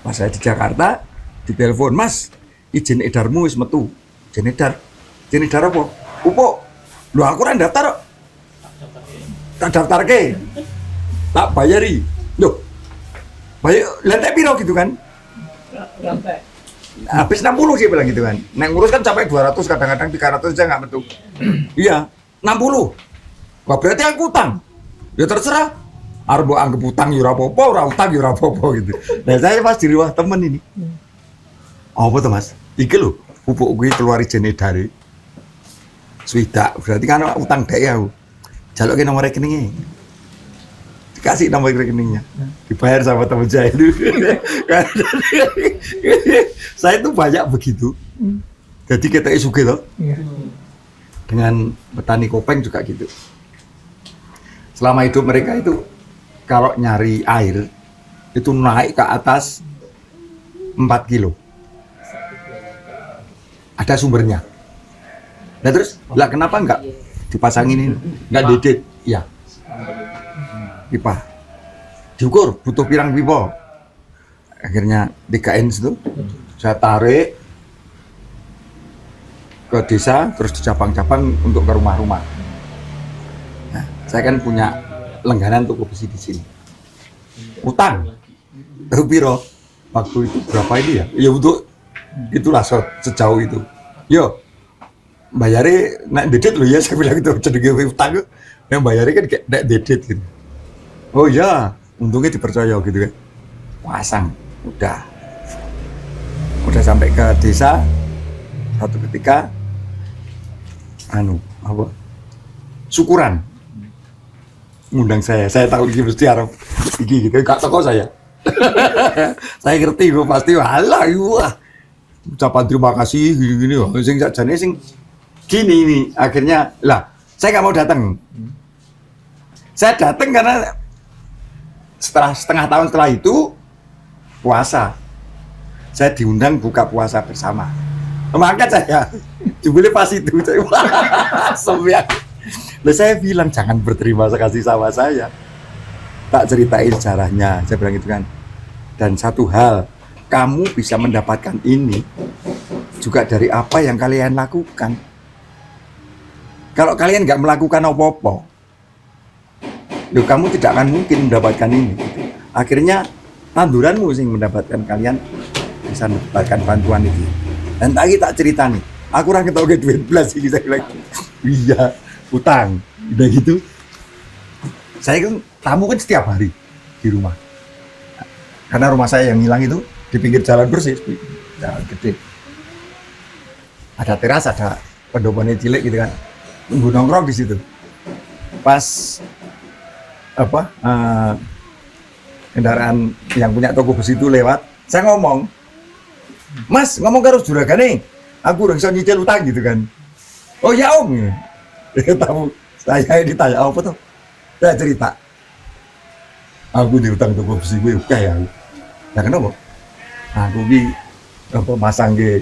Pas saya di Jakarta, ditelepon, "Mas, izin edarmu wis metu." Izin edar. Izin edar apa? Pupuk. Lho aku ora daftar kok. Tak daftarke. Tak bayari. Loh. Bayar lantai piro gitu kan? Sampai Habis 60 sih bilang gitu kan. Nek ngurus kan sampai 200, kadang-kadang 300 aja nggak metu. Iya, 60. Wah berarti aku utang. Ya terserah. Arep mbok anggap utang ya ora apa-apa, ora utang ya ora apa-apa gitu. Nah saya pas di rumah temen ini. Apa tuh Mas? Iki lho, pupuk gue keluar izin edare. Swidak, berarti kan utang dek ya aku. Jaluke nomor rekeningnya. Dikasih nomor rekeningnya. Dibayar sama temen saya itu. Saya tuh banyak begitu. Jadi kita sugih loh. Dengan petani kopeng juga gitu. Selama hidup mereka itu kalau nyari air itu naik ke atas 4 kilo. Ada sumbernya. Nah terus, lah kenapa enggak dipasangin ini? Enggak dedet? Iya. Pipa. Diukur, butuh pirang pipa. Akhirnya 3 inch itu saya tarik ke desa, terus dicabang-cabang untuk ke rumah-rumah. Nah, saya kan punya langganan toko besi di sini. Utang. Tahu piro? Waktu itu berapa ini ya? Ya untuk itulah sejauh itu. Yo, bayarnya nak dedet lo ya, saya bilang itu cenderung utang. Yang bayarnya kan kayak nak dedet gitu. Oh ya, untungnya dipercaya gitu kan. Pasang, udah sampai ke desa. Satu ketika, syukuran. Ngundang saya tahu ini mesti harap iki gitu, gak toko saya. Saya ngerti gue pasti, alah wah. Ucapan terima kasih gini-gini loh. Sing sakjane sing gini ini akhirnya lah, saya nggak mau datang. Saya datang karena setengah tahun setelah itu puasa. Saya diundang buka puasa bersama. Maka saya jubile pas itu saya sembiak. Lah saya bilang jangan berterima kasih sama saya. Tak ceritain sejarahnya, saya bilang gitu kan. Dan satu hal, kamu bisa mendapatkan ini juga dari apa yang kalian lakukan. Kalau kalian nggak melakukan apa-apa, loh, kamu tidak akan mungkin mendapatkan ini. Akhirnya tanduranmu sih mendapatkan kalian bisa mendapatkan bantuan itu. Dan tadi tak cerita nih, aku orang ketahui duit belas ini saya bilang, iya utang, udah gitu. Saya kan tamu kan setiap hari di rumah, karena rumah saya yang hilang itu di pinggir jalan bersih, jalan gede. Ada teras, ada pendoponya cilik gitu kan, tunggu nongkrong di situ. Pas kendaraan yang punya toko besi itu lewat, saya ngomong, Mas, ngomong karo juragane, aku udah bisa nyicil utang gitu kan. Oh ya om, tahu saya ditanya apa tuh? Saya cerita, aku diutang toko besi gue kaya aku. Nah kenapa? Aku ki masang ke,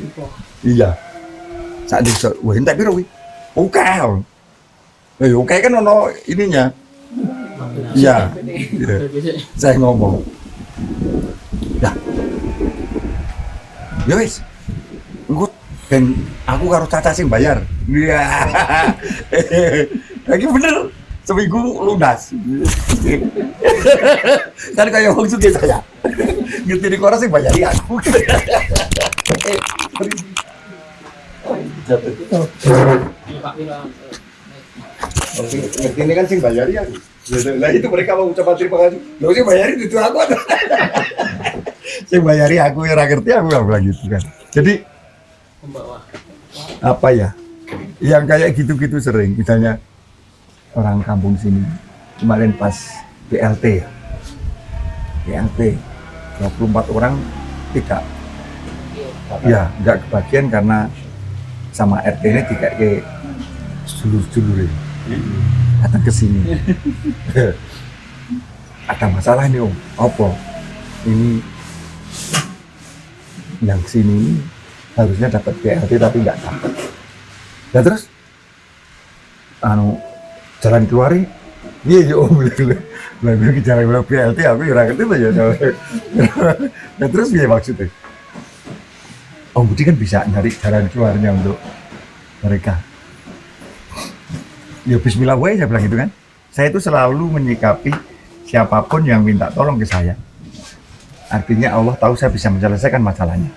iya. Saat itu, wah entek piro wi? Oke, oke kan ono ininya. Iya, gitu. Saya ngomong, ya, wis, ngikut, dan aku karo Caca sing bayar. Iya, lagi bener, seminggu lunas. Kan kayak wong sugih saya, ngerti di koran sing bayari aku. Ngerti ini kan sing bayari aku. Lah itu mereka mau ucapan terima kasih. Lo sih bayari itu aku ada. Sing bayari aku yang ngerti aku nggak bilang gitu kan. Jadi apa ya? Yang kayak gitu-gitu sering. Misalnya orang kampung sini kemarin pas BLT ya. BLT 24 orang tidak. Ya, nggak kebagian karena sama RT ini tidak kayak dulur-dulur datang ke sini. Ada masalah nih om, apa? Ini yang sini harusnya dapat BLT tapi nggak dapat. Ya terus jalan keluar iya om gitu lah gue ke jalan keluar BLT aku ya ngerti tuh ya nah terus dia maksudnya Om Budi kan bisa nyari jalan keluarnya untuk mereka ya bismillah wae saya bilang gitu kan. Saya itu selalu menyikapi siapapun yang minta tolong ke saya, artinya Allah tahu saya bisa menyelesaikan masalahnya.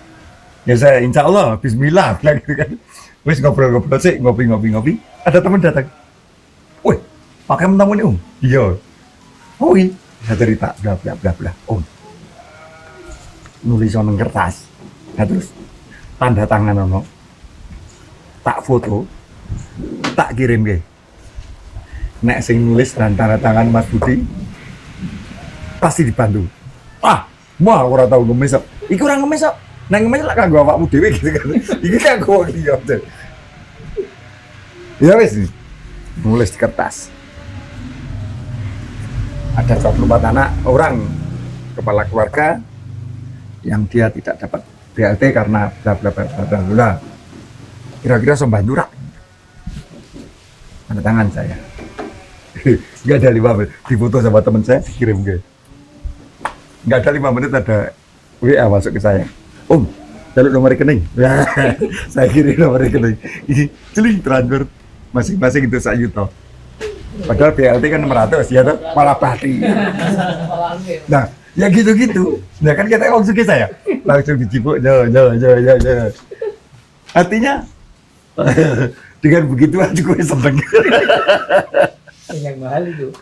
Ya saya insya Allah bismillah bilang gitu kan. Wes ngobrol-ngobrol sih, ngopi, ada teman datang. Wih, pakai mentang ini Om? Iya. Oh iya, saya cerita, bla bla bla bla. Om, nulis nang kertas. Nah terus tanda tangan ono, tak foto, tak kirim ke. Nek sing nulis dan tanda tangan Mas Budi pasti dibantu. Mau ora tau ngemis kok. Iki ora ngemis kok. Nek ngemis lak kanggo awakmu dhewe gitu kan. Iki kanggo liya. Ya wis nulis di kertas. Ada 24 anak orang kepala keluarga yang dia tidak dapat BLT karena bla bla bla bla bla. Kira-kira sombantu rak. Tanda tangan saya. Nggak ada 5 menit, difoto sama teman saya, kirim ke. Nggak ada 5 menit ada WA masuk ke saya. Om, jalur nomor rekening. Saya kirim nomor rekening. Ini celing transfer masing-masing itu 1 juta. Padahal BLT kan 600 ya tuh, malah pasti. Nah, ya gitu-gitu. Nah kan kita langsung ke saya, langsung dicipuk, ya. Artinya dengan begitu aja gue seneng. Yang mahal itu.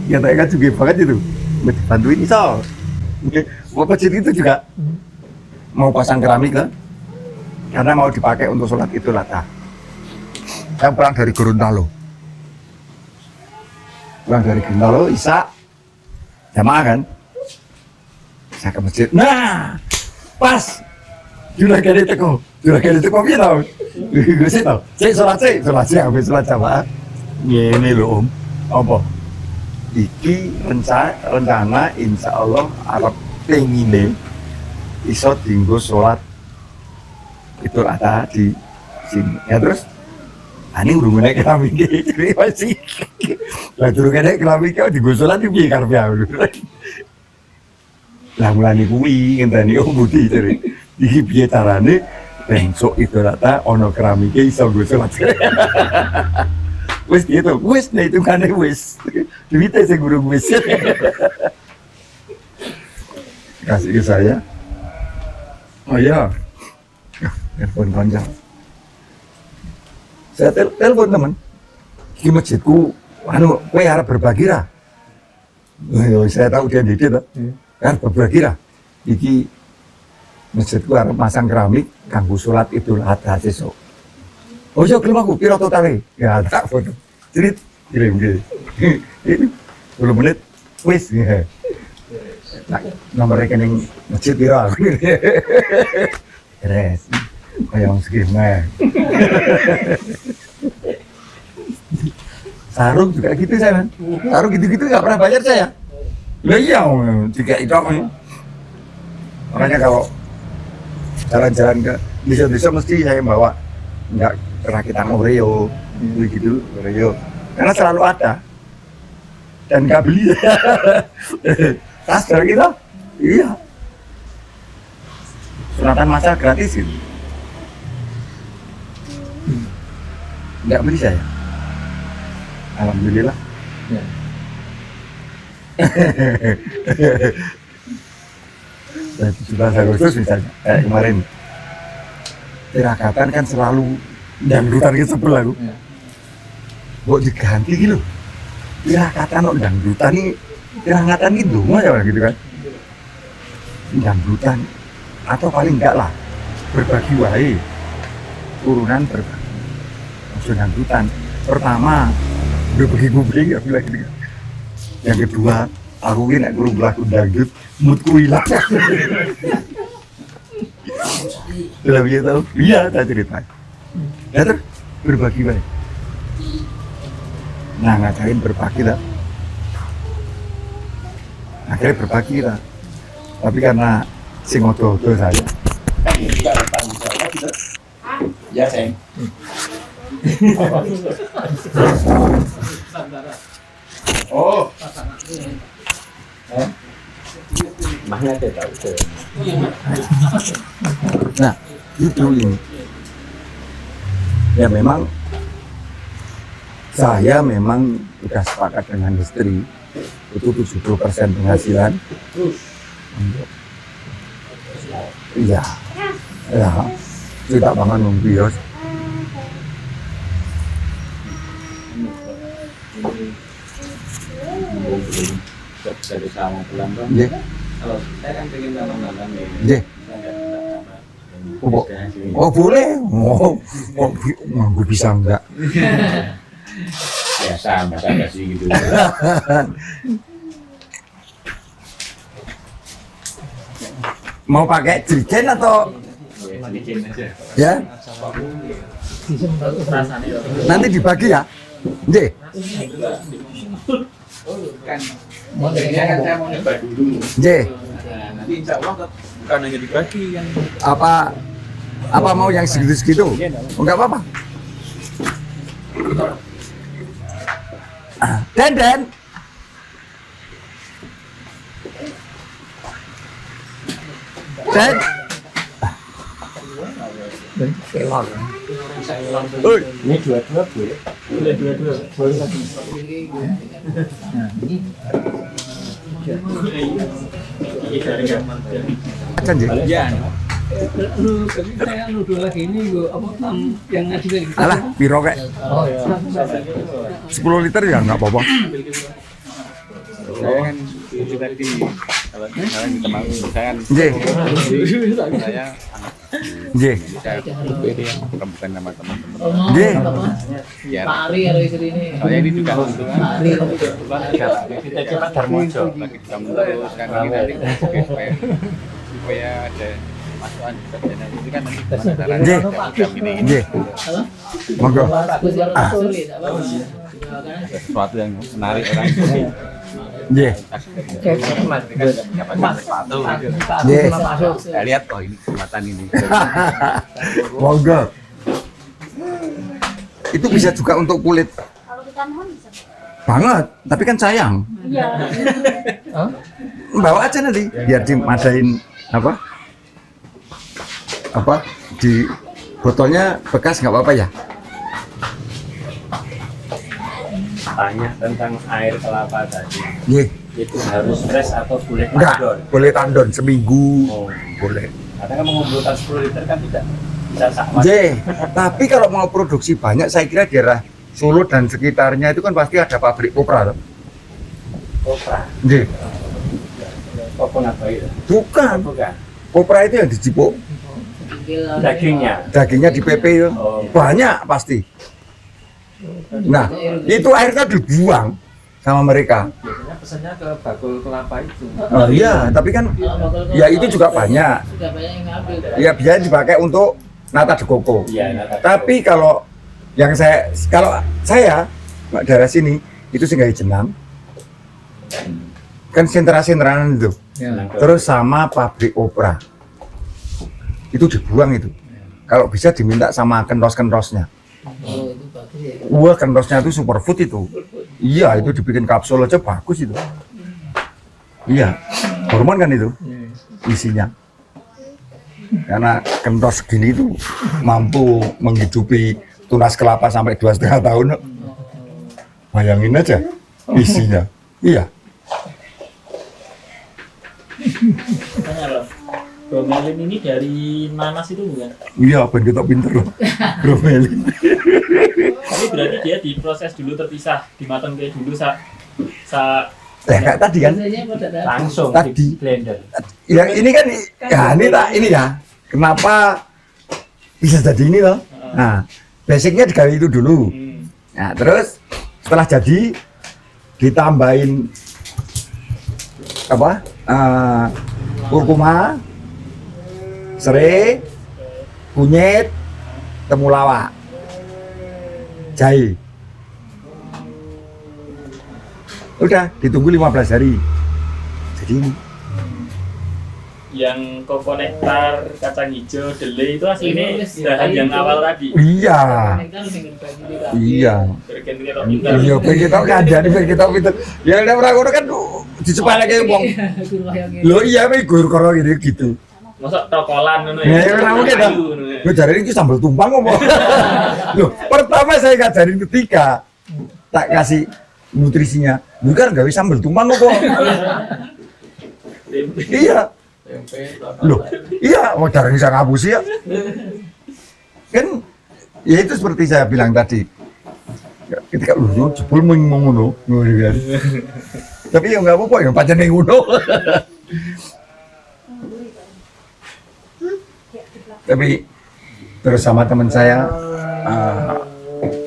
Ya saya kan juga banget itu, bantuin iso. Mau masjid itu juga mau pasang keramik kan, karena mau dipakai untuk sholat itu lata. Saya pulang dari Gorontalo, Isa jamaah kan, saya ke masjid. Nah, pas juragan itu kok tau? Gue sih tau, sholat sih, habis sholat jamaah. Ini loh Om, apa? Iki rencana insya Allah Arab pengine iso dinggo sholat itu ada di sini. Ya terus, ini urung naik keramik jadi masih. Lah turun naik keramik kau dinggo sholat di piye karep ya. Lah mulane kuwi ngenteni Om Budi jadi. Iki piye carane besok itu rata ono keramike iso nggo sholat. Wis gitu, wis nah itu kan wis. Duitnya saya guru wis. Kasih ke saya. Oh iya. Telepon panjang. Saya telepon teman. Di masjidku, kowe harap berbagi ra. Saya tahu dia didik toh. Kan berbagi ra. Iki masjidku harap masang keramik kanggo salat Idul Adha sesuk. Oh iya, kelima aku, piro totale? Ya, tak foto. Cerit, kirim gitu. 10 menit, wis. Nah, nomor rekening masjid piro aku. Beres. Kayak orang segini. Sarung juga gitu saya. Sarung gitu-gitu nggak pernah bayar saya. Lah iya, jika itu makanya kalau jalan-jalan ke desa-desa mesti saya bawa nggak rakitan Oreo gitu Oreo karena selalu ada dan nggak beli. Tas dari kita iya sunatan masal gratis gitu. Nggak beli saya, alhamdulillah ya. 17 Agustus misalnya kemarin tirakatan kan selalu dangdutan ke sebelah aku. Buat diganti gitu. Tirakatan kok dangdutan ini tirakatan gitu aja gitu kan. Dangdutan atau paling enggak lah berbagi wae. Turunan berbagi. Maksud dangdutan. Pertama berbagi gubling ya bilang gitu. Yang kedua aku ini nek guru lagu dangdut moodku hilang. Dalam dia tahu, iya tak cerita. Ya terus berbagi baik. Nah ngajarin berbagi lah. Akhirnya berbagi lah. Tapi karena sing odo-odo saya, Ya, Seng. Oh, Mahnya ada tahu tuh. nah itu ini. Ya memang saya memang sudah sepakat dengan istri itu 70% penghasilan untuk iya ya kita bangun bios Dari kamu pulang dong. ya Kalau saya kan pengen tambah-tambah nih. ya Saya nggak tambah. oh, oh boleh oh gue bisa enggak Biasa, masa sih gitu. mau pakai jerigen atau Sedikit aja. ya rasanya nanti dibagi ya Nggih. Mau kan saya mau nyoba dulu. Nggih. Nah, nanti insya Allah bukan hanya dibagi kan. Apa mau yang segitu-segitu? Enggak apa-apa. Den. Den. Pelon. Oi, Ini dua-dua Bu. boleh dua-dua boleh lagi kan nggih. Iya. Saya dua lagi ini apa yang ngaji dari kita. Alah, piro kek? Oh ya. 10 liter ya enggak apa-apa. Saya kan itu tadi kalau misalnya kita mau saya kan Nggih. saya Nggih. saya beda yang rembukan sama teman-teman. Nggih. Biar Pak Ari kalau istri ini. saya ini juga untuk Pak Ari. kita coba Darmojo lagi kita meneruskan lagi nanti supaya ada masukan juga dan itu kan nanti gimana caranya Nggih. jam ini Nggih. Monggo. Sulit apa? ada sesuatu yang menarik orang Nggih. dapat sepatu Nggih. saya lihat oh ini kesempatan ini Monggo. Itu bisa juga untuk kulit Kalau kita mohon bisa. banget, tapi kan sayang. Iya. Bawa aja nanti biar dimadain apa di botolnya bekas nggak apa-apa ya. Tanya tentang air kelapa tadi. Nggih. Itu harus fresh atau boleh Enggak, tandon? boleh tandon seminggu. Oh. Boleh. Karena kan mengumpulkan 10 liter kan tidak bisa sama. Nggih. Tapi kalau mau produksi banyak saya kira daerah Solo dan sekitarnya itu kan pasti ada pabrik kopra. Kopra. Nggih. Coconut oil. Bukan. Bukan. Kopra itu yang dijipuk Dagingnya. di PP itu. Oh. Banyak pasti. Nah, itu airnya dibuang sama mereka. biasanya pesannya ke bakul kelapa itu Oh iya, tapi kan ya itu juga banyak. Sudah banyak yang ngambil. Ya biasanya dipakai untuk nata de coco. Iya, nata de Tapi kalau saya Mbak daerah sini itu sehingga jenang kan sentra-sentraan itu. Terus sama pabrik opera itu dibuang itu. Kalau bisa diminta sama kentos-kentosnya. Oh, itu bagus ya. Wah, kentosnya itu superfood itu. Iya, itu dibikin kapsul aja bagus itu. Iya, hormon kan itu isinya. Karena kentos segini itu mampu menghidupi tunas kelapa sampai 2,5 tahun. Bayangin aja isinya. Iya. tanya loh bromelin ini dari nanas itu bukan? Iya, ben kita pinter loh. Bromelin. Tapi berarti dia diproses dulu terpisah, dimatang kayak dulu Kayak tadi kan. Biasanya pada datang. langsung Tadi. di blender. Ya ini kan ini ya. Kenapa bisa jadi ini loh? Nah, basicnya digawe itu dulu. Nah, terus setelah jadi ditambahin apa? Kurkuma, serai, kunyit, temulawak, jahe. Udah ditunggu 15 hari. Jadi ini. yang kokonektor kacang hijau delay itu aslinya bahan yang awal tadi. Iya. Konektor sing bagi kita. Iya. Bergen kita pinter. Iya, ben kita ngajari ben kita pinter. Ya nek ora ngono kan dicepalake wong. Guru kaya ngene. Lho iya weh guru karo gitu. Masa tokolan ngono Ya ora mungkin dah. Ayu, ngono ya. Gue jari ini sambal tumpang ngomong. Loh, pertama saya ngajarin ketika tak kasih nutrisinya, bukan gawe sambal tumpang ngomong. Iya. Loh, iya, mau jarang bisa ngapus ya. Kan, ya itu seperti saya bilang tadi. Ketika lu jebul mengono, kan. Tapi ya nggak apa-apa, yang pacar yang ngono. Tapi terus sama teman saya,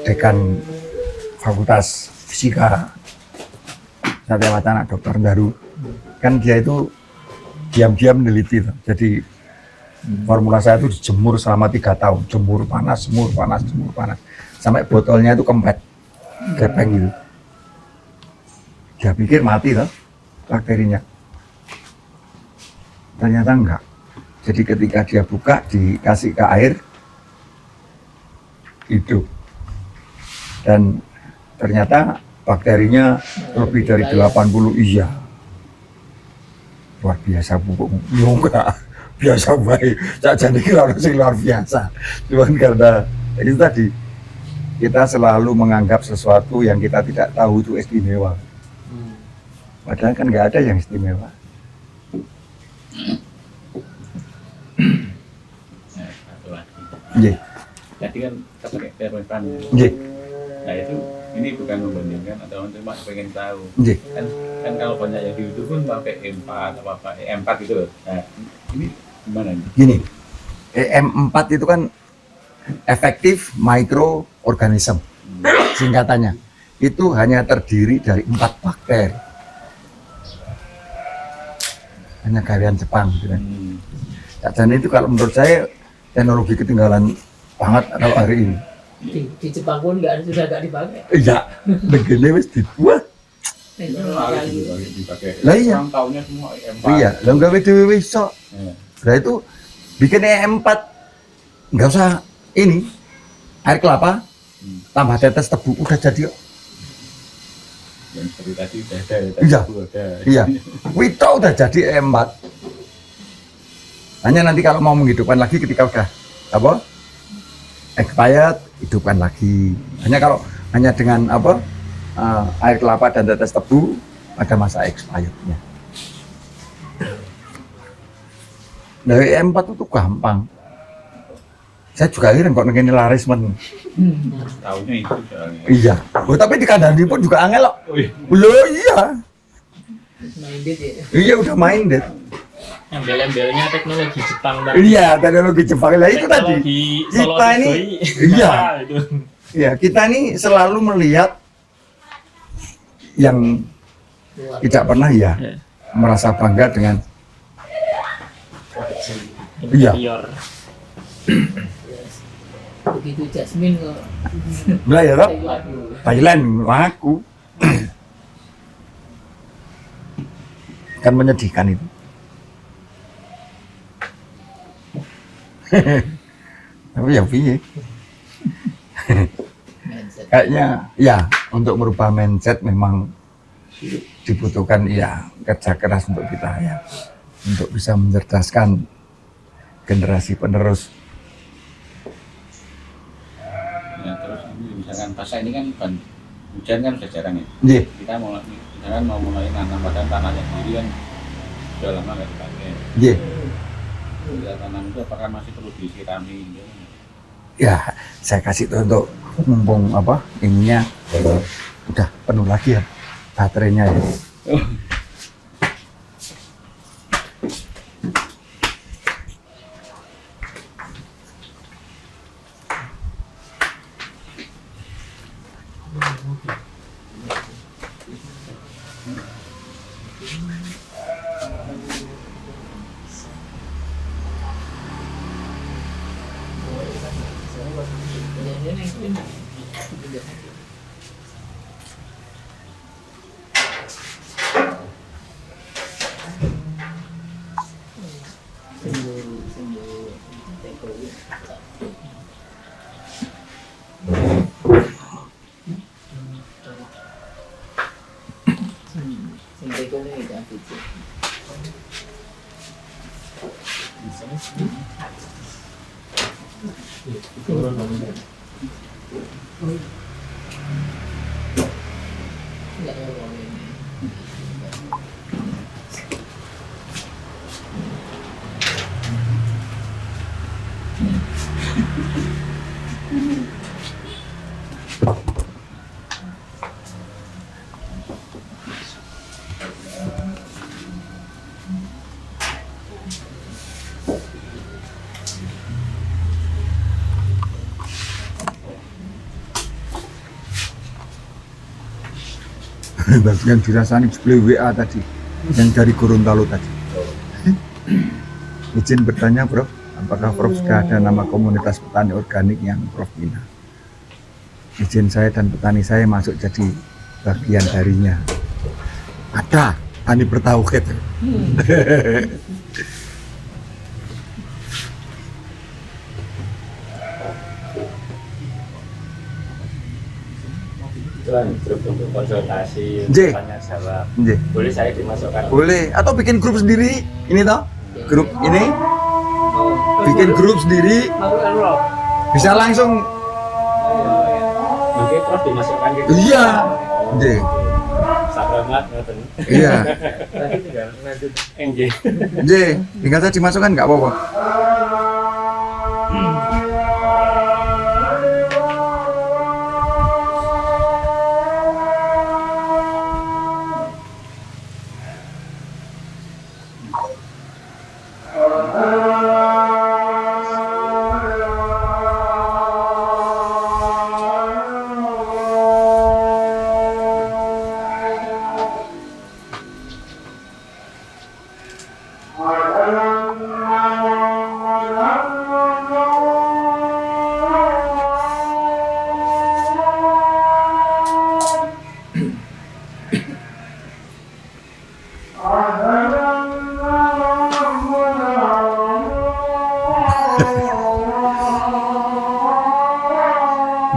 dekan Fakultas Fisika Satya Wacana, Dr. Daru, kan dia itu diam-diam meneliti. Jadi formula saya itu dijemur selama 3 tahun, jemur panas, sampai botolnya itu kempet, gepeng gitu. Dia pikir mati loh bakterinya, ternyata enggak. Jadi ketika dia buka, dikasih ke air, hidup. Dan ternyata bakterinya lebih dari 80, iya. Luar biasa pupuk, enggak biasa baik. Jadi kira sing luar biasa. Cuman karena itu tadi, kita selalu menganggap sesuatu yang kita tidak tahu itu istimewa. Padahal kan nggak ada yang istimewa. Satu lagi. Nggih, Tadi kan kita pakai termometer. nggih, Nah itu ini bukan membandingkan atau cuma pengen tahu. nggih. Kan kalau banyak yang di YouTube pun pakai E4 apa E4 gitu loh. Nah ini gimana nih? Gini, EM4 itu kan efektif microorganism, singkatannya. Itu hanya terdiri dari 4 bakteri. Hanya karyan Jepang gitu kan. Dan itu kalau menurut saya teknologi ketinggalan banget kalau hari ini. Di Jepang pun sudah nggak dipakai. Iya, begini wis dibuat. Dipakai. Lah iya. Orang tahunya semua E4. Iya, lah gawe dhewe wis iso. Ya. Nah itu bikin EM4 nggak usah ini air kelapa tambah tetes tebu udah jadi kok. Yang seperti tadi udah ada, Iya. ada. Iya, Wito udah jadi EM4. Hanya nanti kalau mau menghidupkan lagi ketika udah apa expired, hidupkan lagi. Hanya dengan apa air kelapa dan tetes tebu ada masa expirednya. Dari EM4 itu gampang. Saya juga heran kok ngene laris men. Tahunya itu soalnya. Iya. Oh, tapi di kandang pun juga angel kok. Oh, iya. Loh iya. Minded ya. Iya udah main deh. Embel-embelnya teknologi Jepang tadi. Iya, teknologi Jepang lah itu tadi. Teknologi Kita Solo ini, Tigoi. iya. Nah, itu. Ya, kita ini selalu melihat yang tidak pernah ya Ya. merasa bangga dengan Iya. Interior. Begitu Jasmine kok. lah ya toh, Waduh. Thailand laku. Kan menyedihkan itu. Tapi ya piye? Mindset. Kayaknya ya untuk merubah mindset memang dibutuhkan ya kerja keras untuk kita ya, untuk bisa mencerdaskan generasi penerus. Ya, terus ini misalkan pasca ini kan bukan hujan kan sudah jarang ya. Nggih, Kita mau misalkan mau mulai nanam padahal tanahnya sendiri kan sudah lama nggak dipakai. nggih. Bila tanam itu apakah masih perlu disirami? Gitu? Ya, saya kasih tuh untuk mumpung apa ininya udah penuh lagi ya baterainya ya. Sing teko ini jangan biji. Enggak ada ini. Yang dirasani sebelah WA tadi, yang dari Gorontalo tadi. Izin bertanya, Prof, apakah Prof sudah ada nama komunitas petani organik yang Prof bina? Izin saya dan petani saya masuk jadi bagian darinya. Ada, tani bertauhid. Itu kan grup untuk konsultasi, J. tanya jawab. Nggih. Boleh saya dimasukkan? Boleh, atau bikin grup sendiri, ini toh? Grup ini, bikin grup sendiri, bisa langsung, Mungkin Prof dimasukkan gitu. iya, nggih. Sakramat, ngoten. Iya, Tadi tinggal lanjut. Nggih. nggih, tinggal saya dimasukkan nggak apa-apa.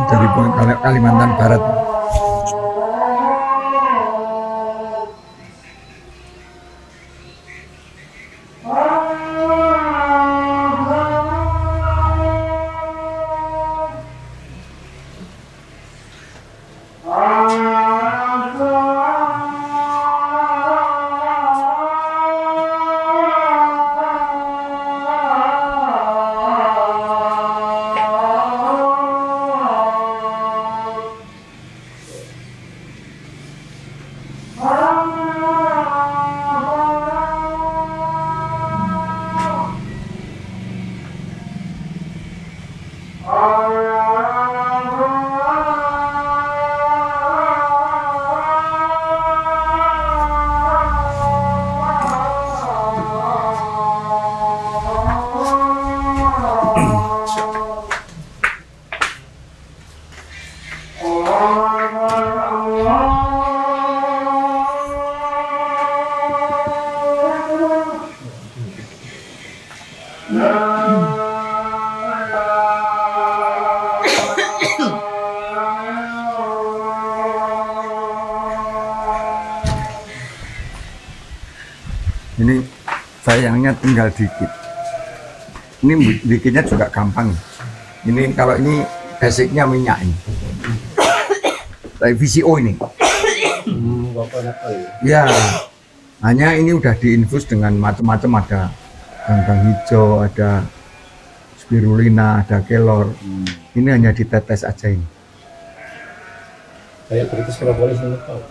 Dari Kalimantan Barat. Ini sayangnya tinggal dikit. Ini bikinnya juga gampang. Ini kalau ini basicnya minyak ini. Tapi VCO ini. Coconut oil. Ya, hanya ini udah diinfus dengan macam-macam, ada kangkang hijau, ada spirulina, ada kelor. Ini hanya ditetes aja ini. Kayak British propolis ini tahu.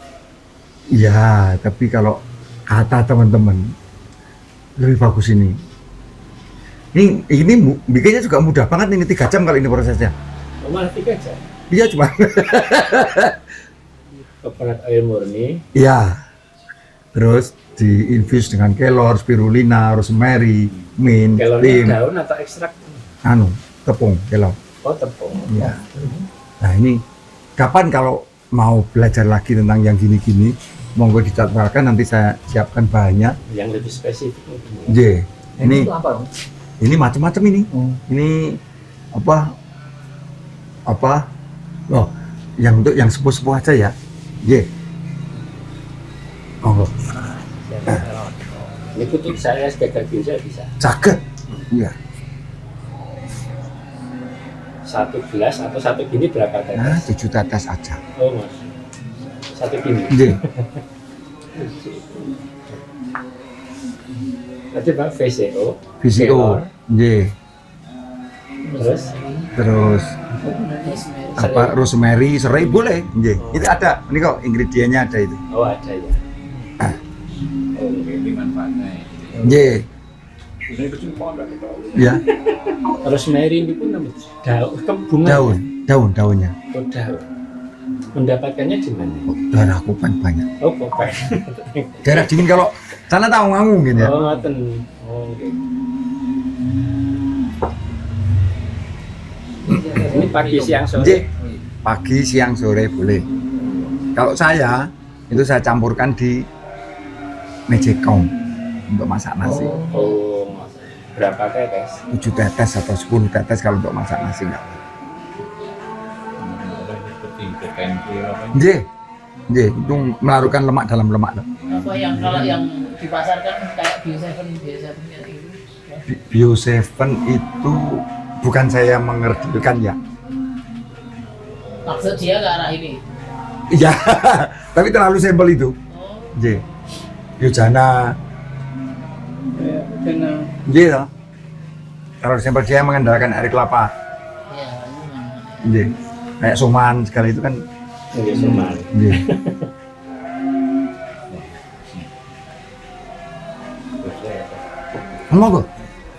Ya, tapi kalau kata teman-teman lebih bagus ini. Ini bikinnya juga mudah banget, ini 3 jam kalau ini prosesnya. Malah 3 jam. Iya cuma. Coconut oil murni. Ya. Terus diinfus dengan kelor, spirulina, rosemary, mint, Kelornya thyme, daun atau ekstrak? tepung, kelor. Oh, tepung. Ya. Nah ini kapan kalau mau belajar lagi tentang yang gini-gini, monggo dijadwalkan, nanti saya siapkan bahannya. Yang lebih spesifik. J. Ini Itu apa? Ini macam-macam ini. Ini apa? Oh, yang untuk yang sepuh-sepuh aja ya. Ye. Oh, Ini untuk saya sebagai biasa bisa. caket. Iya. Satu gelas atau satu gini berapa Nah, tetes? 7 tetes aja. Oh mas, satu gini. Ye. Berarti Pak VCO. VCO. Ye. Terus Apa rosemary, serai boleh. Ye. Itu ada. Ini kok ingredientnya ada itu. oh ada ya. Oh, ini manfaatnya. Ye. Ya, Rosemary ini pun daun, daunnya. Oh, daun. Mendapatkannya di mana? Daerah Kupen banyak. Oh, Popeye. Daerah dingin kalau sana tahu nganggung gitu ya. Oh, ngoten. Oh, oke. Ini pagi siang Ye. sore. Pagi, siang, sore boleh. Kalau saya itu saya campurkan di mejekong untuk masak nasi. Oh, berapa tetes? 7 tetes atau 10 tetes kalau untuk masak nasi enggak. Seperti berkenki apa? Ye. Ye, itu melarutkan lemak dalam lemak. Apa yang kalau yang di pasar kan kayak Bio7 biasa punya itu. Bio7 itu bukan saya mengerdilkan ya. Maksud dia ke arah ini. Iya, tapi terlalu simpel itu. Oh, Ye. Biojana. Ye. Toh. Terlalu simpel dia mengandalkan air kelapa. ya ini Ye. Kayak suman segala itu kan. Ini semua. Ye. Monggo.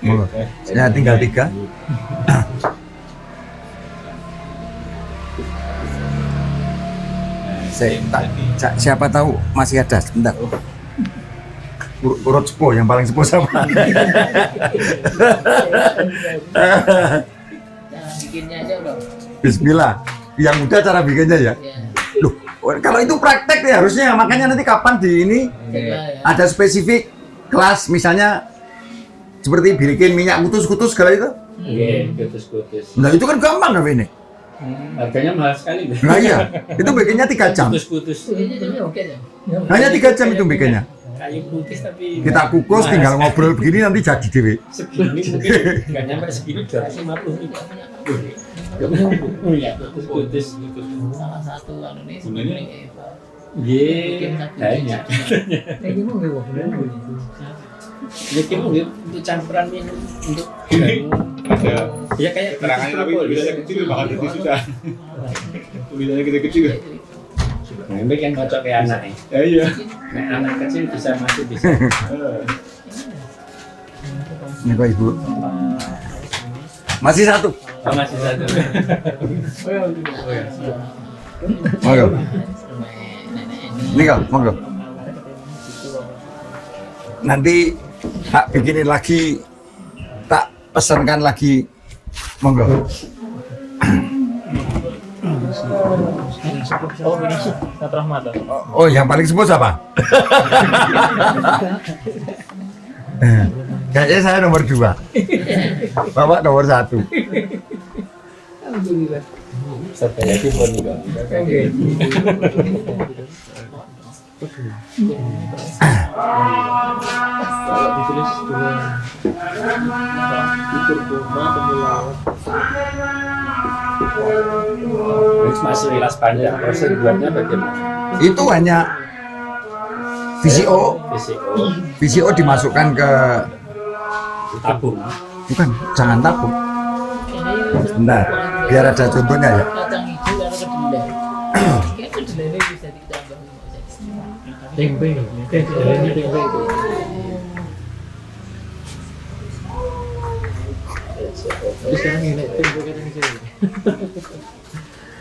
Monggo. Ya tinggal 3. Siapa tahu masih ada sebentar. Urut sepuh yang paling sepuh siapa? cara bikinnya aja udah. Bismillah. Yang mudah cara bikinnya ya. Ya. Loh, kalau itu praktek ya harusnya, makanya nanti kapan di ini Coba ya. ada spesifik kelas misalnya seperti bikin minyak kutus-kutus segala itu. Iya, kutus-kutus. Nah itu kan gampang tapi ini. Harganya mahal sekali. Nah iya, itu bikinnya 3 jam. Kutus-kutus. Bikinnya jadi oke ya. Hanya 3 jam itu bikinnya. Kayu putih tapi Kita kukus tinggal ngobrol begini nanti jadi dewe. segini mungkin nggak nyampe segini 250.000. Iya, kutus-kutus. Salah satu anu ini Gunanya? sebenarnya Iya, banyak. Ini mungkin untuk campuran minum untuk Ada ya kayak keterangannya tapi tulisannya kecil bakal jadi susah. Tulisannya kecil-kecil. Memang yang cocok kayak anak nih. Ya iya. Nah, anak kecil masih bisa. Ini kok ibu. Masih 1. Oh, masih satu. Monggo. nenek ini. Ini kok, monggo. Nanti tak bikinin lagi, tak pesankan lagi. Monggo. Oh ini Sat Rahmat. Oh, yang paling sepuh siapa? Kayaknya saya nomor 2. Bapak nomor 1. Saya di pun juga. Kalau ditulis dengan itu kurma temulawak. Terus masih wilas panjang. Proses buatnya bagaimana? Itu hanya VCO. VCO, VCO dimasukkan ke, tabung. bukan, jangan tabung. Ini Bentar, biar ada contohnya ya. kacang hijau atau kedelai. Kayak kedelai bisa ditambah. Tempe, kedelainya tempe. Tapi sekarang ini tempe kadang sih.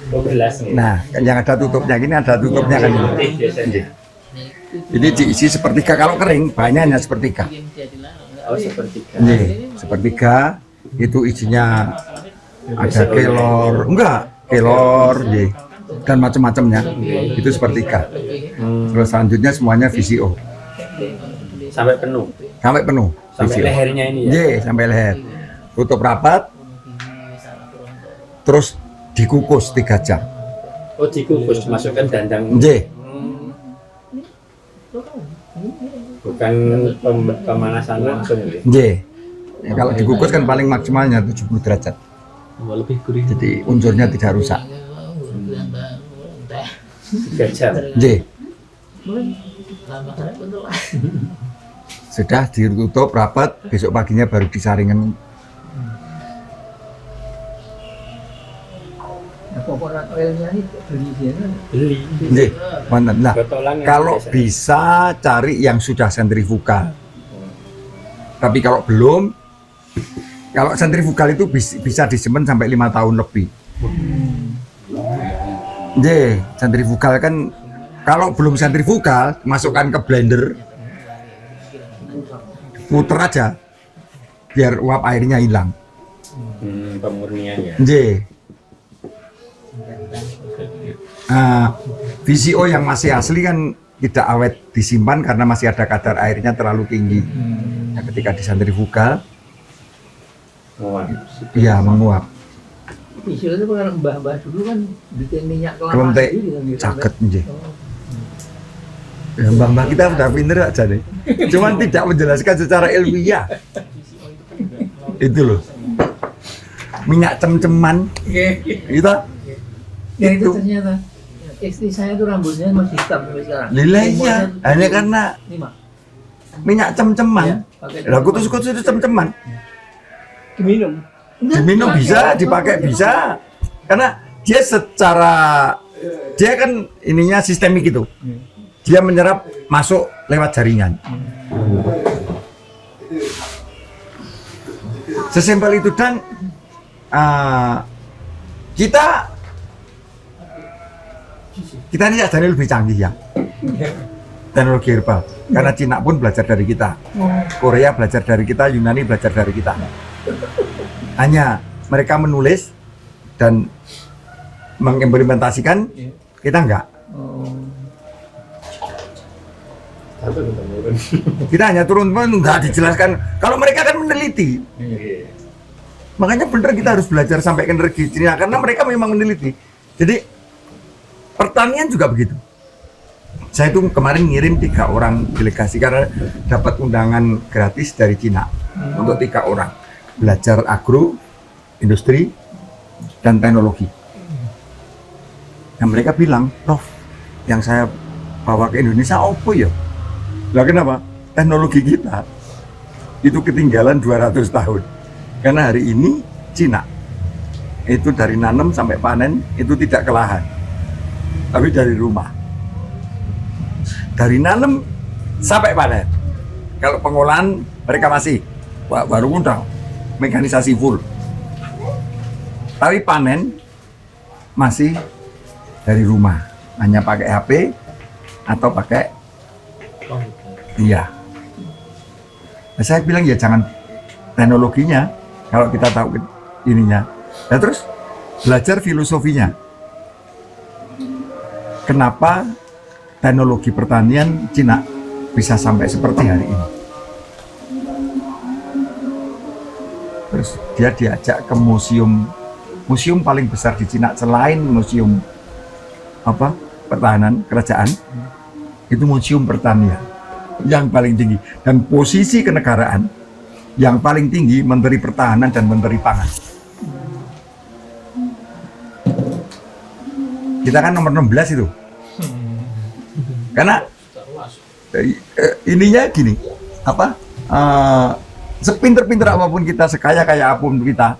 12 nih. Nah, yang ada tutupnya gini, ada tutupnya kan. Putih biasanya. Ini diisi sepertiga, kalau kering banyak hanya sepertiga. Bikin jadi larang. Oh, sepertiga. Ini sepertiga itu isinya ada kelor, enggak kelor, ye, dan macam-macamnya. Itu sepertiga. Terus selanjutnya semuanya VCO Sampai penuh. sampai penuh. Sampai VCO. lehernya ini ya. Nggih, sampai leher. Tutup rapat, terus dikukus 3 jam. Oh, dikukus masukkan dandang. Nggih. Bukan pemanasan langsung ya. Nggih. Ya, kalau dikukus kan paling maksimalnya 70 derajat. Lebih gurih. Jadi unsurnya tidak rusak. 3 jam. Nggih. Sudah ditutup rapat, besok paginya baru disaringan. Coconut oilnya itu beli di sana. Beli. Nggih, wonten. Nah, Botolan yang kalau biasa. bisa cari yang sudah sentrifugal. Tapi kalau belum, kalau sentrifugal itu bisa disimpan sampai 5 tahun lebih. Nggih, sentrifugal kan kalau belum sentrifugal, masukkan ke blender, puter aja, biar uap airnya hilang. Pemurnian ya. Nggih. VCO yang masih asli kan tidak awet disimpan karena masih ada kadar airnya terlalu tinggi. Nah, ketika disentrifugal, Wah. ya menguap. Misalnya itu kalau mbah-mbah dulu kan bikin minyak kelapa Kelentek sendiri kan, gitu. caket nggih. Ya, mbah-mbah kita udah pinter aja nih. Cuman tidak menjelaskan secara ilmiah. Itu loh. Minyak cem-ceman itu. Ya itu Itu. ternyata istri saya tuh rambutnya masih hitam sampai sekarang. Lila iya, Umurnya hanya karena 75. minyak cem-ceman. Ya, pakai Lah kutus-kutus itu cem-ceman. Diminum. Diminum bisa, dipakai bisa. Karena dia dia kan ininya sistemik gitu. Dia menyerap masuk lewat jaringan. Sesimpel itu dan kita ini adanya lebih canggih ya. Teknologi herbal. Karena Cina pun belajar dari kita. Korea belajar dari kita, Yunani belajar dari kita. Hanya mereka menulis dan mengimplementasikan, kita enggak. Kita hanya turun pun enggak dijelaskan. Kalau mereka kan meneliti. Makanya benar kita harus belajar sampai ke energi Cina karena mereka memang meneliti. Jadi pertanian juga begitu. Saya itu kemarin ngirim 3 orang delegasi karena dapat undangan gratis dari Cina untuk 3 orang belajar agro, industri, dan teknologi. Nah mereka bilang, Prof, yang saya bawa ke Indonesia apa ya? Lah kenapa? Teknologi kita itu ketinggalan 200 tahun. Karena hari ini Cina itu dari nanam sampai panen itu tidak ke lahan, tapi dari rumah. Dari nanam sampai panen. Kalau pengolahan mereka masih baru undang mekanisasi full. Tapi panen masih dari rumah, hanya pakai HP atau pakai iya. Nah, saya bilang ya jangan teknologinya kalau kita tahu ininya. Nah, terus belajar filosofinya. Kenapa teknologi pertanian Cina bisa sampai seperti hari ini? Terus dia diajak ke museum paling besar di Cina selain museum pertahanan kerajaan, itu museum pertanian yang paling tinggi dan posisi kenegaraan yang paling tinggi Menteri Pertahanan dan Menteri Pangan. Kita kan nomor 16 itu. Karena ininya gini, sepinter-pinter apapun kita, sekaya-kaya apapun kita,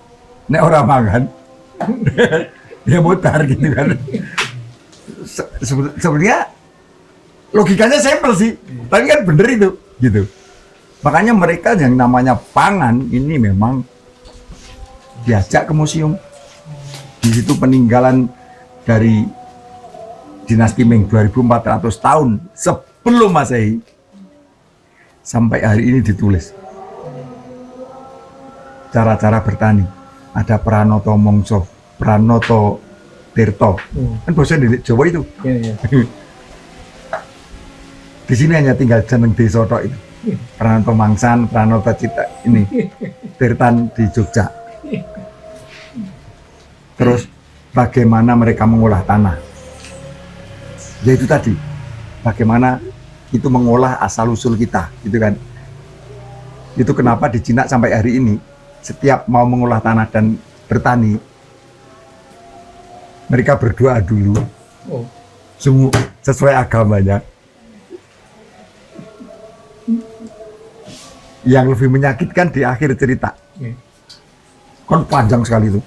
nek orang makan, dia mutar gitu kan. Sebenarnya logikanya simpel sih, tapi kan bener itu, gitu. Makanya mereka yang namanya pangan ini memang diajak ke museum. Di situ peninggalan dari dinasti Ming 2400 tahun sebelum Masehi sampai hari ini ditulis. Cara-cara bertani. Ada Pranoto Mongso, Pranoto Tirto. Kan bahasa di Jawa itu. Di sini hanya tinggal jeneng desa tok itu. Pranoto Mangsan, Pranoto Cita ini Tirtan di Jogja. Terus bagaimana mereka mengolah tanah? Ya itu tadi, bagaimana itu mengolah asal usul kita, gitu kan? Itu kenapa di Cina sampai hari ini setiap mau mengolah tanah dan bertani, mereka berdoa dulu, semua sesuai agamanya. Yang lebih menyakitkan di akhir cerita, kan panjang sekali itu,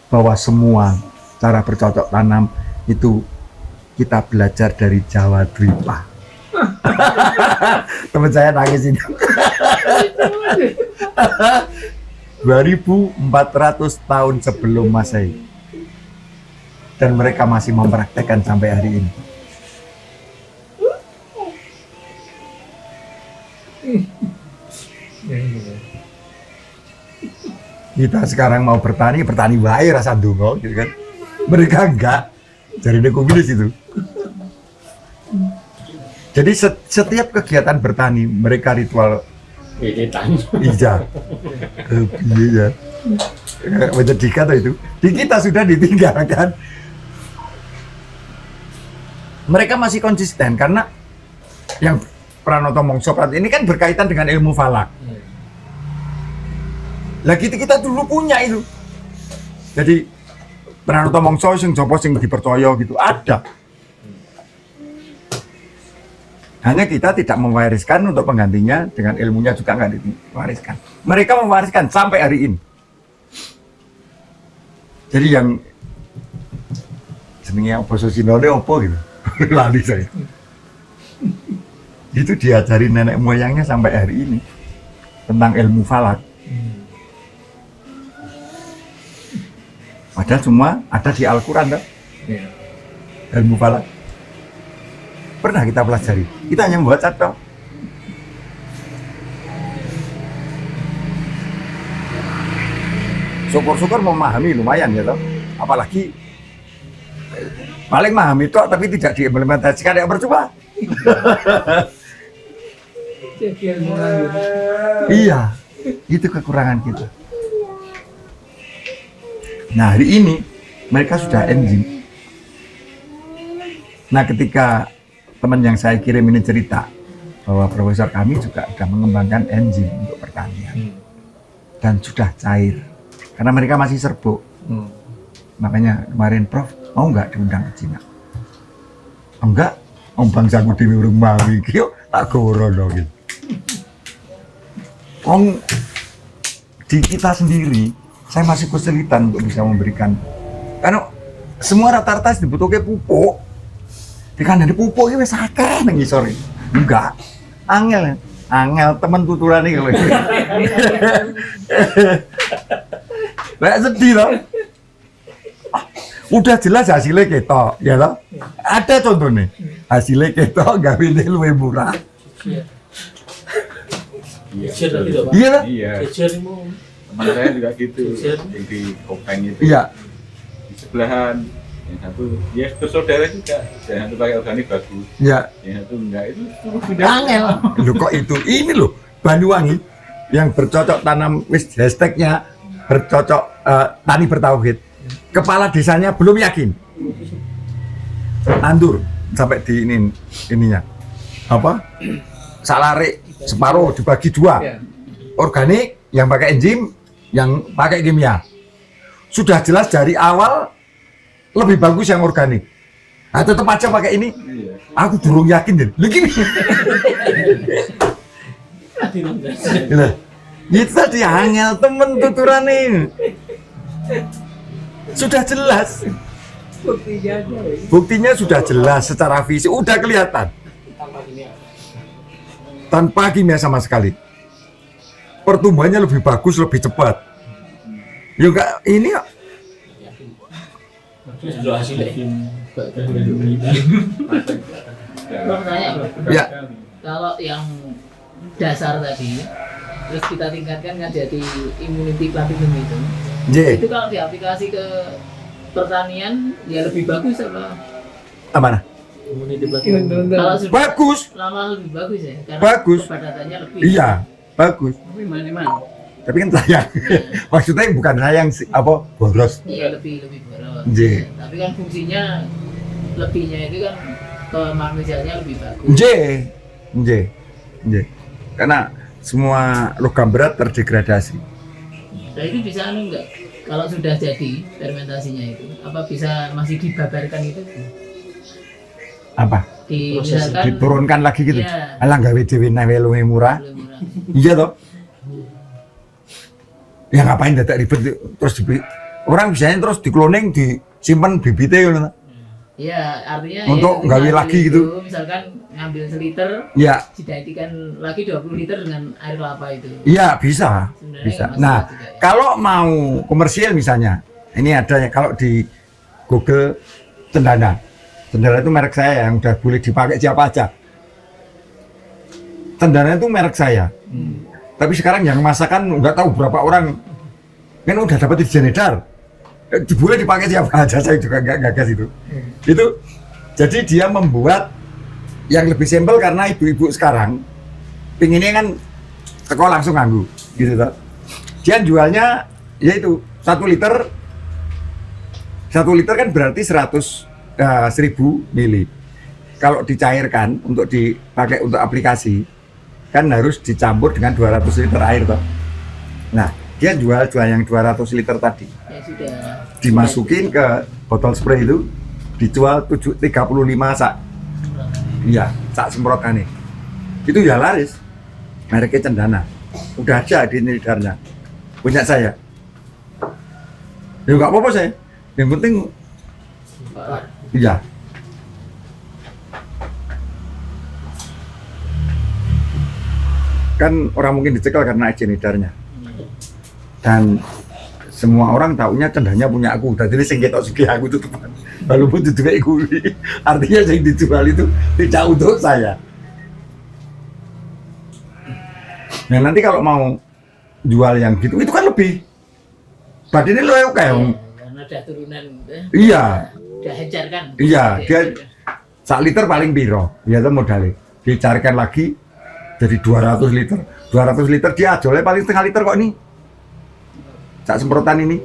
bahwa semua cara bercocok tanam itu kita belajar dari Jawa Dwipa. Teman saya nangis ini. 2400 tahun sebelum Masehi. Dan mereka masih mempraktekkan sampai hari ini. Kita sekarang mau bertani wae rasa ndonga gitu kan. Mereka enggak. Jarine komunis itu. Jadi setiap kegiatan bertani mereka ritual Wedetan. iya. Iya. Menyedihkan itu. Di kita sudah ditinggalkan. Mereka masih konsisten karena yang Pranoto Mongso ini kan berkaitan dengan ilmu falak. Lah kita dulu punya itu. Jadi Pranoto Mongso sing jopo sing dipercaya gitu ada. Hanya kita tidak mewariskan untuk penggantinya dengan ilmunya juga nggak diwariskan. Mereka mewariskan sampai hari ini. Jadi yang jenenge apa sosinone apa gitu. Lali saya. Itu diajari nenek moyangnya sampai hari ini tentang ilmu falak. Padahal semua ada di Al-Quran kan? Ilmu falak. Pernah kita pelajari. Kita hanya membaca toh. Syukur-syukur memahami lumayan ya toh. Apalagi paling memahami toh tapi tidak diimplementasikan ya percuma. Iya, itu kekurangan kita. Nah hari ini mereka sudah engine. Nah ketika teman yang saya kirim ini cerita bahwa profesor kami juga sudah mengembangkan engine untuk pertanian dan sudah cair karena mereka masih serbuk. Makanya kemarin Prof mau nggak diundang ke Cina? Enggak, om bangsaku di rumah iki tak gorono gitu. Om di kita sendiri saya masih kesulitan untuk bisa memberikan karena semua rata-rata dibutuhkan pupuk. Kan dari pupuk ini wis akeh nang ngisor. Enggak. Angel temen tuturan iki lho. Lah sedih loh. Udah jelas hasilnya ketok, ya loh. Ada contohnya. Hasilnya ketok gawe luwih murah. Iya lah. Iya. Jejermu. Teman saya juga gitu. Yang di Kopeng itu. Iya. Di sebelahan. Yang satu, ya bersaudara juga. Yang satu pakai organik bagus. Iya. Yang satu enggak itu suruh pindah. Angel. Loh kok itu? Ini loh Banyuwangi yang bercocok tanam wis hashtagnya bercocok tani bertauhid. Kepala desanya belum yakin. Andur sampai di ininya. Apa? Salare separuh dibagi dua. Organik yang pakai enzim, yang pakai kimia. Sudah jelas dari awal lebih bagus yang organik. Nah, tetap aja pakai ini. Aku durung yakin deh. Lagi Lah, itu tadi angel temen tuturan ini. Sudah jelas. Buktinya sudah jelas secara fisik, udah kelihatan. Tanpa kimia sama sekali. Pertumbuhannya lebih bagus, lebih cepat. Ya enggak, ini ya. Kalau yang dasar tadi, terus kita tingkatkan kan jadi immunity platinum itu. Itu kalau diaplikasi ke pertanian ya lebih bagus apa? Mana? Community platform. Kalau sudah Bagus. lama lebih bagus ya, karena Bagus. kepadatannya lebih. Iya, bagus. Tapi mana? Tapi kan sayang. Maksudnya bukan sayang sih, apa boros. Iya lebih boros. Nggih. Tapi kan fungsinya lebihnya itu kan ke manusianya lebih bagus. Nggih. Karena semua logam berat terdegradasi. Nah itu bisa enggak? Kalau sudah jadi fermentasinya itu, apa bisa masih dibabarkan itu? Apa? Misalkan Diturunkan lagi gitu. Iya. Alah gawe dhewe nawe luwih murah. lebih murah. Iya toh? Ya ngapain dadak ribet terus orang bisanya terus dikloning disimpan bibitnya ngono. Iya, artinya Untuk ya, gawe ngambil lagi itu, gitu. Misalkan ngambil seliter, Ya, didaitikan lagi 20 liter dengan air kelapa itu. iya bisa. Sebenarnya Bisa. nggak masalah Nah, juga ya. kalau mau komersial misalnya, ini ada ya kalau di Google Cendana. Cendana itu merek saya yang udah boleh dipakai siapa aja. Cendana itu merek saya. Tapi sekarang yang masakan nggak tahu berapa orang kan udah dapat izin edar. Boleh dipakai siapa aja, saya juga nggak gagas itu. Itu jadi dia membuat yang lebih simpel karena ibu-ibu sekarang pinginnya kan teko langsung nganggu gitu toh. Dia jualnya yaitu 1 liter kan berarti 1000 mili. Kalau dicairkan untuk dipakai untuk aplikasi kan harus dicampur dengan 200 liter air toh. Nah, dia jual yang 200 liter tadi. Ya sudah. Dimasukin ke botol spray itu dijual 35 sak. Iya, sak semprotan nih. Itu ya laris. Mereknya Cendana. Udah ada di edarnya. Punya saya. Ya enggak apa-apa saya. Yang penting iya. Kan orang mungkin dicekel karena izin edarnya. Dan semua orang taunya Cendana punya aku. Jadi sing ketok sugih aku itu teman. Walaupun diduwe iku. Artinya yang dijual itu tidak untuk saya. Nah nanti kalau mau jual yang gitu itu kan lebih. Badannya lo oke. Karena udah turunan, Iya. udah hajar kan. Iya, dia 1 liter paling piro. Ya itu modalnya. Dicarikan lagi jadi 200 liter. 200 liter dia jualnya paling setengah liter kok ini. Sak semprotan ini.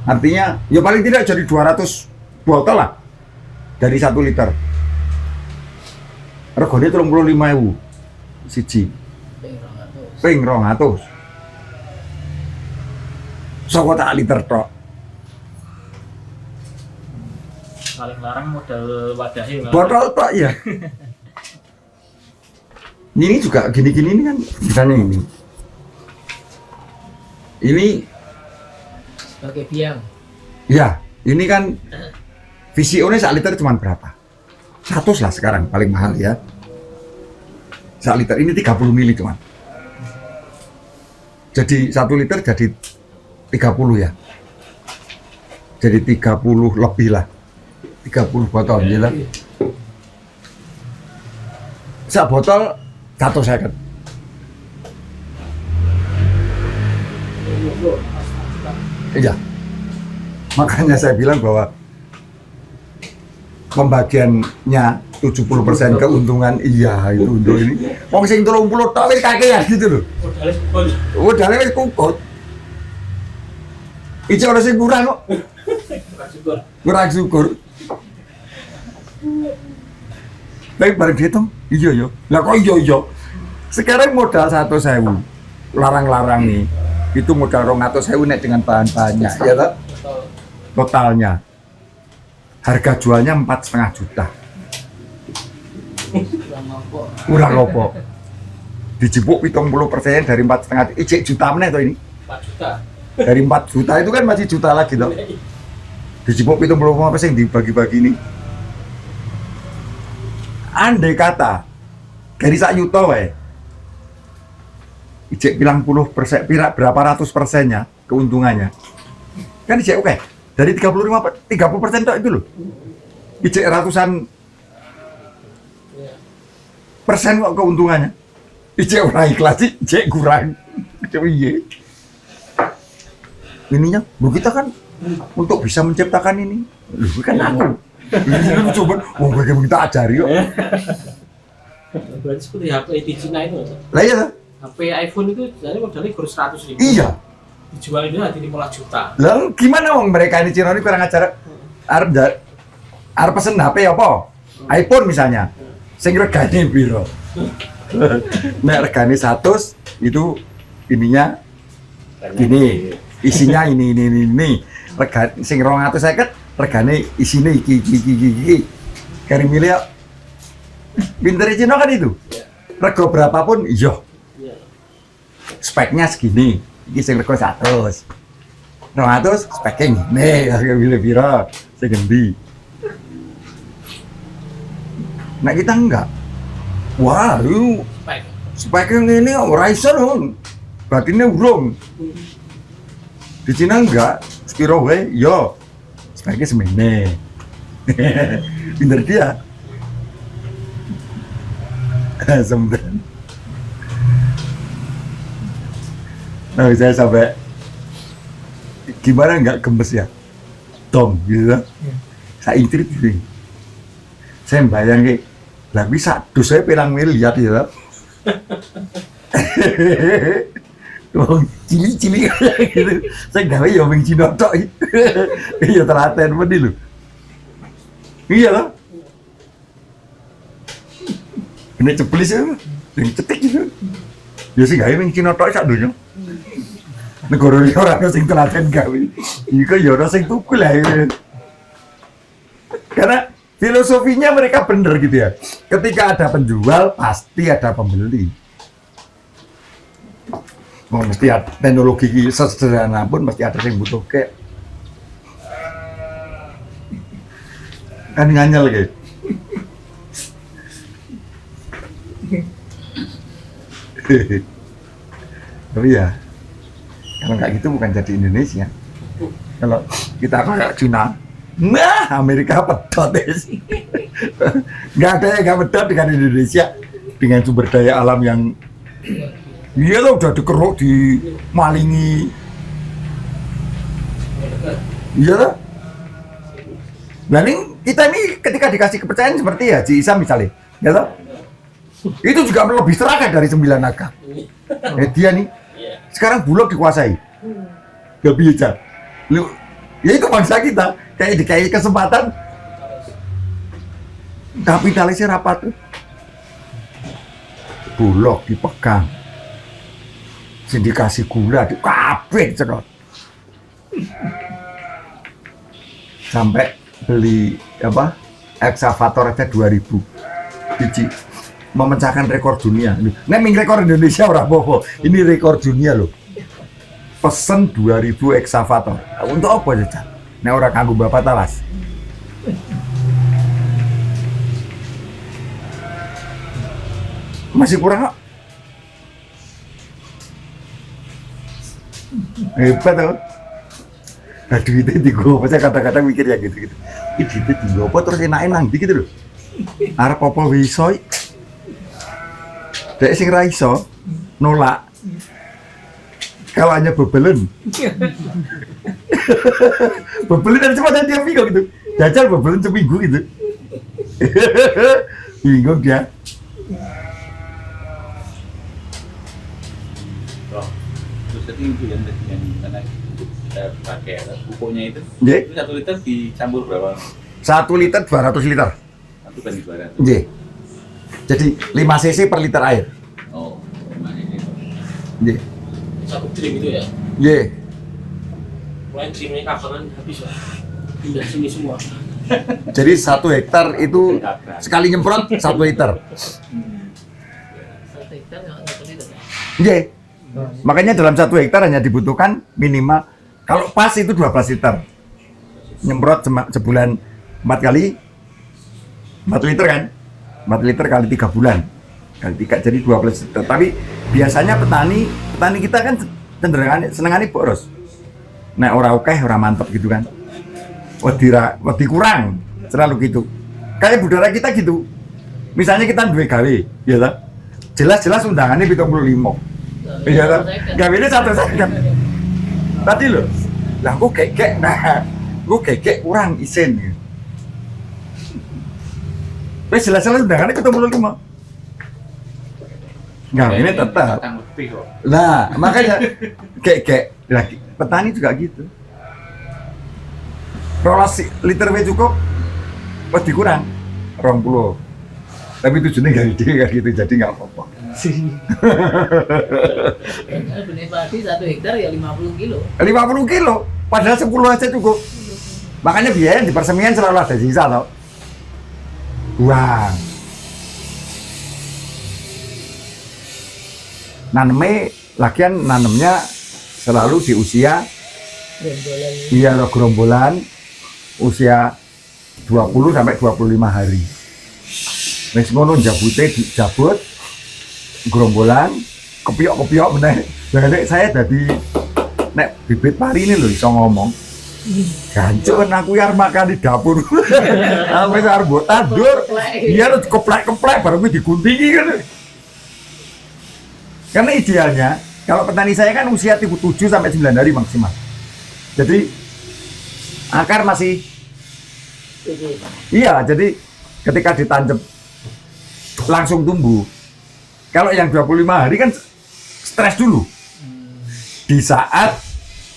Artinya ya paling tidak jadi 200 botol lah. Dari 1 liter. Regane 35.000 siji. Ping 200. Soko tak liter tok. Paling larang modal wadahnya. Botol tok ya. Ini juga gini-gini ini kan misalnya ini. Ini Pakai biang. ya, ini kan VCO-nya 1 liter cuma berapa? 100 lah sekarang paling mahal ya. 1 liter ini 30 mili cuma. Jadi 1 liter jadi 30 ya. Jadi 30 lebih lah. 30 botol gitu. Sak botol 150. Iya. Makanya saya bilang bahwa pembagiannya 70% keuntungan iya itu untuk ini. Wong sing 30 tok wis kakean gitu loh. Modalnya sepuluh. Modalnya wis kukut. Ijo ora sing kurang kok. Syukur. Kurang syukur. Baik bareng dihitung, iya yo. Lah kok iya. Sekarang modal 100.000. Larang-larang nih. Itu modal 200.000 nek dengan bahan-bahannya, ya toh? Totalnya. Harga jualnya 4,5 juta. Kurang opo. Dijipuk 70% dari 4,5 ijek juta meneh toh ini. 4 juta. Dari 4 juta itu kan masih juta lagi toh. Dijipuk 70% dibagi-bagi ini. Andai kata dari sak yuto wae. Ijek bilang 10%, berapa ratus persennya keuntungannya. Kan ijek oke. Dari 30% tok itu loh. Ijek ratusan persen kok keuntungannya. Ijek ora ikhlas, ijek kurang. Iya. Ininya, bu kita kan untuk bisa menciptakan ini, kan aku Ini coba, wong gue kita ajari kok. Berarti seperti HP di Cina itu. Lah iya, HP iPhone itu jadi modalnya kurang 100.000. iya. Dijual itu nanti 15 juta. Lalu gimana wong mereka ini Cina ini kurang ajar? Arep pesen HP apa? iPhone misalnya. Sing regane piro? Nek regane 100 itu ininya ini, isinya ini. Rega sing 250 regane isine iki. Kari milih pinter Cina kan itu. Rego berapapun iya. Iya. Speknya segini. Iki sing rego 100. 200 speknya ngene, harga milih piro? Sing endi? Nah kita enggak. Wah, lu Baik. speknya ngene ora iso lho. Batinnya urung. Di Cina enggak, sepiro wae, yo. Speknya semene. Pinter dia. Semben. Nah, saya sampai gimana enggak gemes ya? Tom, gitu. Saya intrik gitu. Saya bayangin, lah bisa dus saya pelang miliar ya. Oh, cili-cili gitu. Saya gawe ya wing Cina tok. Iya telaten meni lho. Iya loh. Ini ceplis ya, yang cetek gitu. Ya sih gawe wing Cina tok sak donya. Negara liya ora ono sing telaten gawe. Iku ya ora sing tuku lah. Karena filosofinya mereka bener gitu ya. Ketika ada penjual, pasti ada pembeli. Oh, mesti ada teknologi sesederhana pun mesti ada yang butuh kayak kan nganyel kayak. Tapi ya kalau nggak gitu bukan jadi Indonesia. Kalau kita kayak Cina, nah Amerika pedot ya sih. Nggak ada yang nggak pedot dengan Indonesia dengan sumber daya alam yang iya lo udah dikeruk, dimalingi. Iya lah. Nah ini kita ini ketika dikasih kepercayaan seperti ya Haji Isa misalnya, ya toh? Itu juga lebih serakah dari 9 naga. Dia nih sekarang Bulog dikuasai, gak bisa. Lu, ya itu bangsa kita kayak dikasih kesempatan kapitalisnya rapat. Bulog dipegang. Sindikasi gula di kabeh cerot. Sampai beli apa? Eksavator aja 2.000 biji. Memecahkan rekor dunia. Nek ming rekor Indonesia ora apa-apa. Ini rekor dunia loh. Pesen 2.000 eksavator. Untuk apa aja? Nek ora kanggo Bapak Talas. Masih kurang kok. Hebat tau. Nah duitnya digo, saya kadang-kadang mikir ya gitu-gitu. Ini duitnya digo apa terus enak nang di gitu loh. Arep apa wisoi? Dek sing ra iso nolak. Kalau hanya bebelen. Bebelen dan cuma dia minggu gitu. Jajal bebelen seminggu gitu. Bingung dia. Jadi itu yang karena kita pakai pupuknya itu, Nggih. itu 1 liter dicampur berapa? 1 liter 200 liter. 1 banding 200. Nggih. Jadi 5 cc per liter air. Oh, gimana ini? Nggih. Satu trim itu ya. Nggih. Mulai trimnya kapangan habis lah. Pindah sini semua. Jadi 1 hektar itu sekali nyemprot 1 liter. 1 hektar nggak 1 liter. Nggih. Makanya dalam 1 hektar hanya dibutuhkan minimal kalau pas itu 12 liter. Nyemprot sebulan 4 kali 4 liter kan? 4 liter kali 3 bulan. Kali 3 jadi 12 liter. Tapi biasanya petani kita kan cenderung senengane boros. Nek ora akeh ora mantep gitu kan. Wedi kurang selalu gitu. Kayak budaya kita gitu. Misalnya kita duwe gawe, ya ta? Jelas-jelas undangannya 75. Iya kan? Gawene 150. Tadi loh. Lah aku kek kurang isin. Lah jelas-jelas undangannya ketemu 5. Nggak, ini tetap. Batang lebih kok. Nah, makanya kayak lagi petani juga gitu. Rolas liter wae cukup, pas dikurang 20. Tapi tujuannya gak ide kayak gitu, jadi nggak apa-apa. Karena benih padi 1 hektar ya 50 kilo. 50 kilo, padahal 10 aja cukup. Makanya biaya di persemian selalu ada sisa loh. Buang. Nanemnya selalu di usia iya loh, gerombolan usia 20 sampai 25 hari. Wis ngono jabute dijabut gerombolan kepiok-kepiok meneh. Jadi saya dadi nek bibit pari ini lho iso ngomong. Gancuk aku ya makan di dapur. Sampai arep mbok tandur. Iya harus keplek-keplek baru diguntingi kan. Karena idealnya kalau petani saya kan usia 7 sampai 9 hari maksimal. Jadi akar masih iya, jadi ketika ditancap langsung tumbuh. Kalau yang 25 hari kan stres dulu. Di saat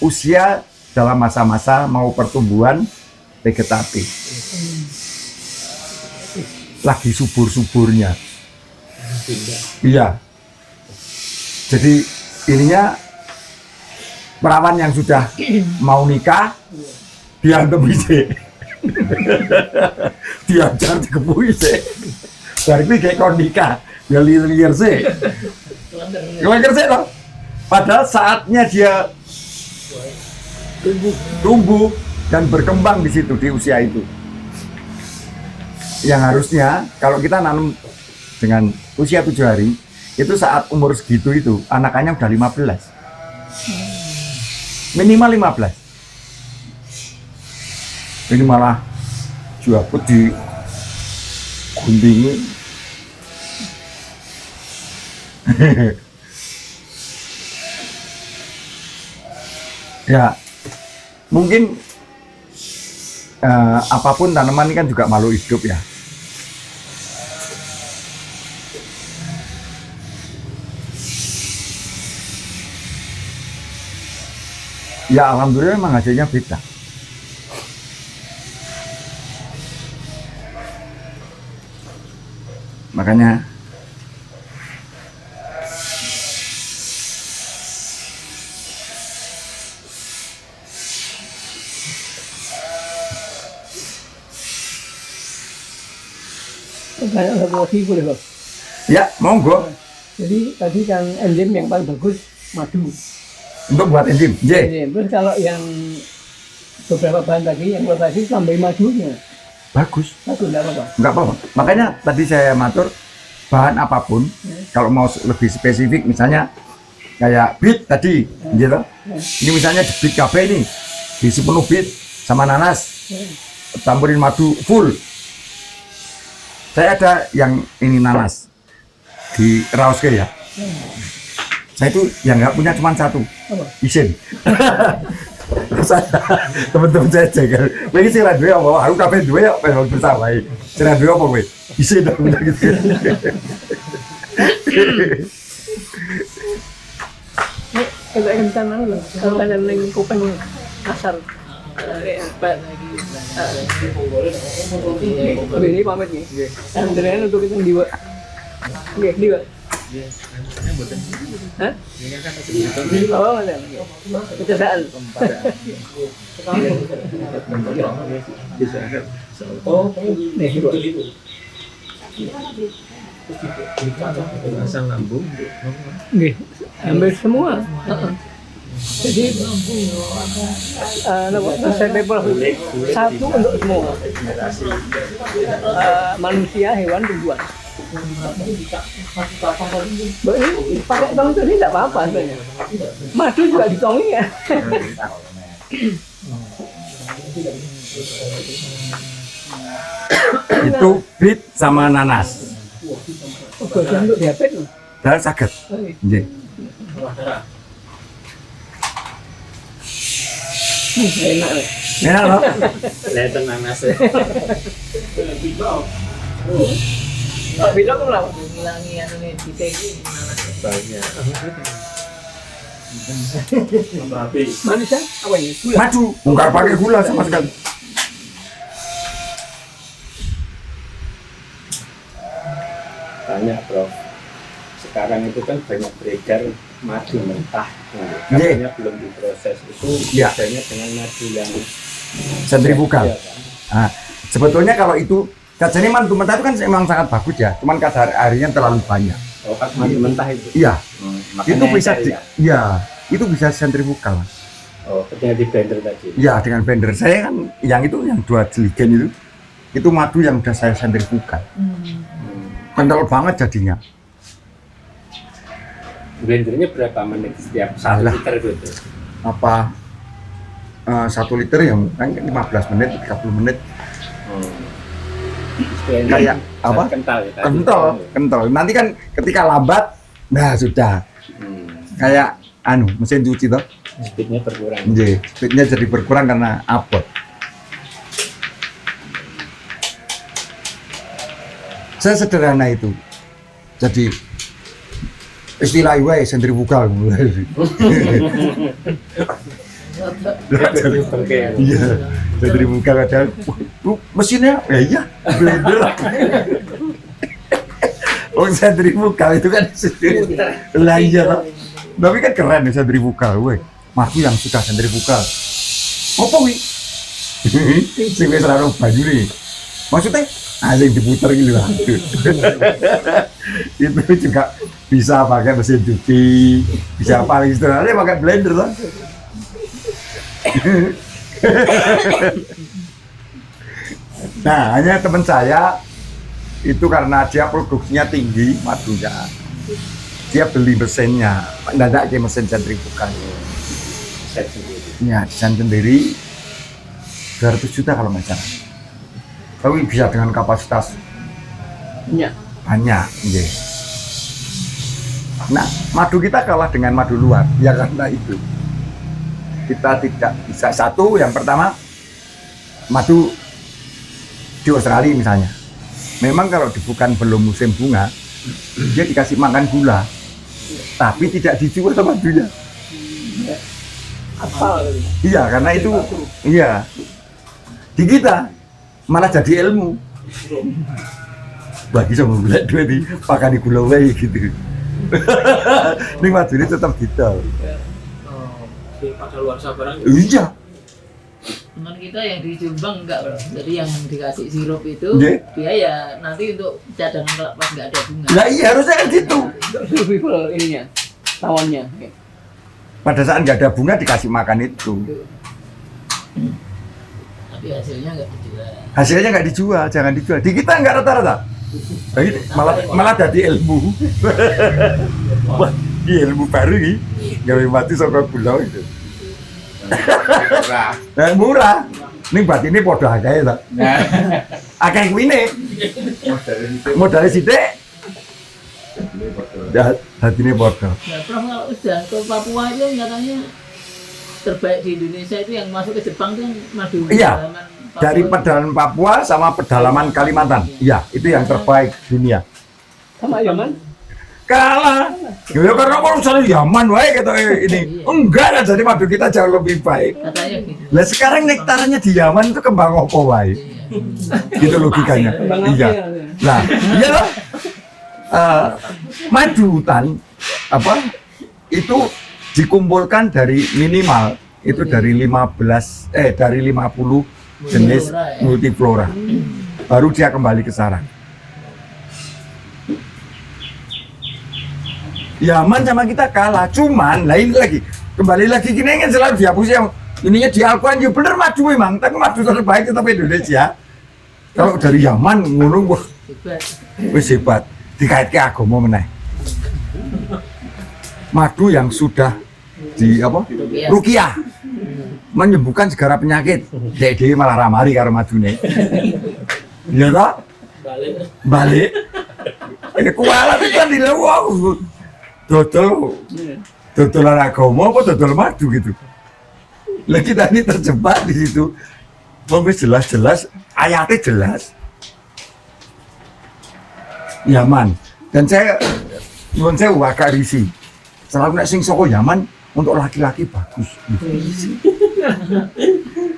usia dalam masa-masa mau pertumbuhan vegetatif. Lagi subur-suburnya. Iya. Jadi ininya perawan yang sudah mau nikah diantem isi. Diajar dikepui sih. Dari ini kayak kon nikah, ya lir-lir sih. Lir sih loh. Padahal saatnya dia tumbuh dan berkembang di situ di usia itu. Yang harusnya kalau kita nanam dengan usia 7 hari, itu saat umur segitu itu anakannya udah 15. Minimal 15. Ini malah juaput di guntingi. Ya, mungkin apapun tanaman ini kan juga makhluk hidup ya. Ya alhamdulillah memang hasilnya beda. Makanya Kayak promosi boleh Bang. ya monggo Jadi tadi kan enzim yang paling bagus madu. untuk buat enzim. J. Terus kalau yang beberapa bahan tadi yang protasi tambahin madunya, Bagus. bagus enggak apa-apa. Enggak apa-apa. Makanya tadi saya matur bahan apapun kalau mau lebih spesifik misalnya kayak beet tadi gitu. Ini misalnya di beet cafe ini diisi penuh beet sama nanas. Tambahin madu full. Saya ada yang ini nanas di Rauske ya. Saya itu yang nggak punya cuma satu, Apa? isin. Saya teman-teman saya jaga. Ini sih radio apa? Aku kafe dua ya, pengen bersama. Si radio apa gue? Isin dah punya gitu. Kalau kencan loh, kalau kan yang kuping asar. Ini pamit nih. Andrean untuk kita diwa. Oke, diwa. Hah? Oh, ada. Kecerdaan. Oh, Nih, diwa. pasang lambung. Nggih, hampir semua. Jadi saya paper satu untuk semua. Manusia, hewan, tumbuhan. Ini pakai tong ini tidak apa-apa sebenarnya. Madu juga ditongi ya. Itu beet sama nanas. Obat untuk diabetes. Dan sakit. Nggih. Enak. Enak loh. Kelihatan nanas ya. Pak Bilo kenapa? Ngilangi anu nih kita ini banyak. Manis ya? Apa ini? Gula. Madu, nggak pakai gula sama sekali. Banyak Prof. Sekarang itu kan banyak beredar madu mentah. Nah, Iya. katanya belum diproses itu Iya. biasanya dengan madu yang Sentrifugal. Iya, kan? Nah, sebetulnya kalau itu kacanya madu mentah itu kan memang sangat bagus ya, cuman kadar airnya terlalu banyak. Oh, kan madu mentah itu. Iya, Makanya itu bisa encer di, ya? iya, itu bisa sentrifugal. Oh, ketika di blender tadi. Iya, dengan blender saya kan yang itu yang 2 jeligen itu madu yang udah saya sentrifugal. Kental banget jadinya. Blendernya berapa menit setiap 1 Alah. liter gitu? Apa 1 liter yang kan 15 menit, 30 menit. Kayak apa? Kental ya tadi. Kental. Nanti kan ketika lambat, nah sudah kayak mesin cuci toh. Speednya berkurang. Nggih, speednya jadi berkurang karena abot. Saya sederhana itu. Jadi istilah wae sentrifugal. Oke. Iya, sentrifugal ada. Mesinnya, ya iya, blender. Oh sentrifugal itu kan lah iya toh. Tapi kan keren ya sentrifugal, weh. Madu yang sudah sentrifugal. Apa wi? Sing wis ora banyu nih. Maksudnya yang diputer gitu lah. Itu juga bisa pakai mesin cuci, bisa paling istilahnya pakai blender lah. Nah, hanya teman saya itu karena dia produksinya tinggi madunya, dia beli mesinnya, mendadak ke mesin sentrifugal. Set sendiri. Ya, desain sendiri 200 juta kalau nggak salah. Tapi bisa dengan kapasitas Iya. banyak. Iya. Nah, madu kita kalah dengan madu luar, ya karena itu. Kita tidak bisa, satu, yang pertama, madu di Australia misalnya. Memang kalau bukan belum musim bunga, dia dikasih makan gula, tapi tidak dijual madunya. Apa? Iya, karena itu, iya. Di kita malah jadi ilmu. Bagi sama gula dua di pakai gula wae gitu. Ini madu ini tetap kita. Pada luar sabaran. Iya. teman kita yang di Jombang enggak bro, jadi yang dikasih sirup itu Nggih. dia ya nanti untuk cadangan kalau pas nggak ada bunga. Lah iya harusnya kan gitu. Survival ininya, tawonnya. Pada saat nggak ada bunga dikasih makan itu. Tapi hasilnya nggak dijual. Hasilnya nggak dijual, jangan dijual. Di kita nggak rata-rata. Nah, ini malah jadi ilmu. Wah, ini ilmu baru nih. Gawe mati sama pulau itu. Murah. Nah, murah. Ini buat ini podo akeh ta. Akeh kuwine. Modalnya sithik. Dadine podo. Nah, Prof kalau udah ke Papua itu katanya terbaik di Indonesia itu yang masuk ke Jepang itu yang madu Iya. pedalaman Papua. Dari pedalaman Papua sama pedalaman Kalimantan. Iya, itu yang terbaik dunia. Sama Yaman? Kalah. Ya karena urusan Yaman wae gitu ini. Enggak lah, jadi madu kita jauh lebih baik. Katanya gitu. Lah sekarang nektarnya di Yaman itu kembang apa wae? Gitu logikanya. Kembang Iya. api ya. Nah, iya loh. Madu hutan apa itu dikumpulkan dari minimal itu dari 50 jenis multiflora. Baru dia kembali ke sarang. Yaman sama kita kalah, cuman lain lagi kembali lagi gini kan selalu dihapus yang ininya diakuan ya bener madu memang, tapi madu terbaik tetap Indonesia. Kalau dari Yaman ngono wah Hebat. wis hebat, dikaitke agama meneh. Madu yang sudah di apa? Ruqyah. Menyembuhkan segala penyakit. Dek dhewe malah ramari karo madune. Iya toh? Balik. Ini kualat itu kan dilewok. Dodolan agama apa dodol madu gitu. Lah kita ini terjebak di situ. Wong wis jelas-jelas ayatnya jelas. Yaman. Dan saya nyuwun sewu agak risih. Selalu nek sing saka Yaman untuk laki-laki bagus.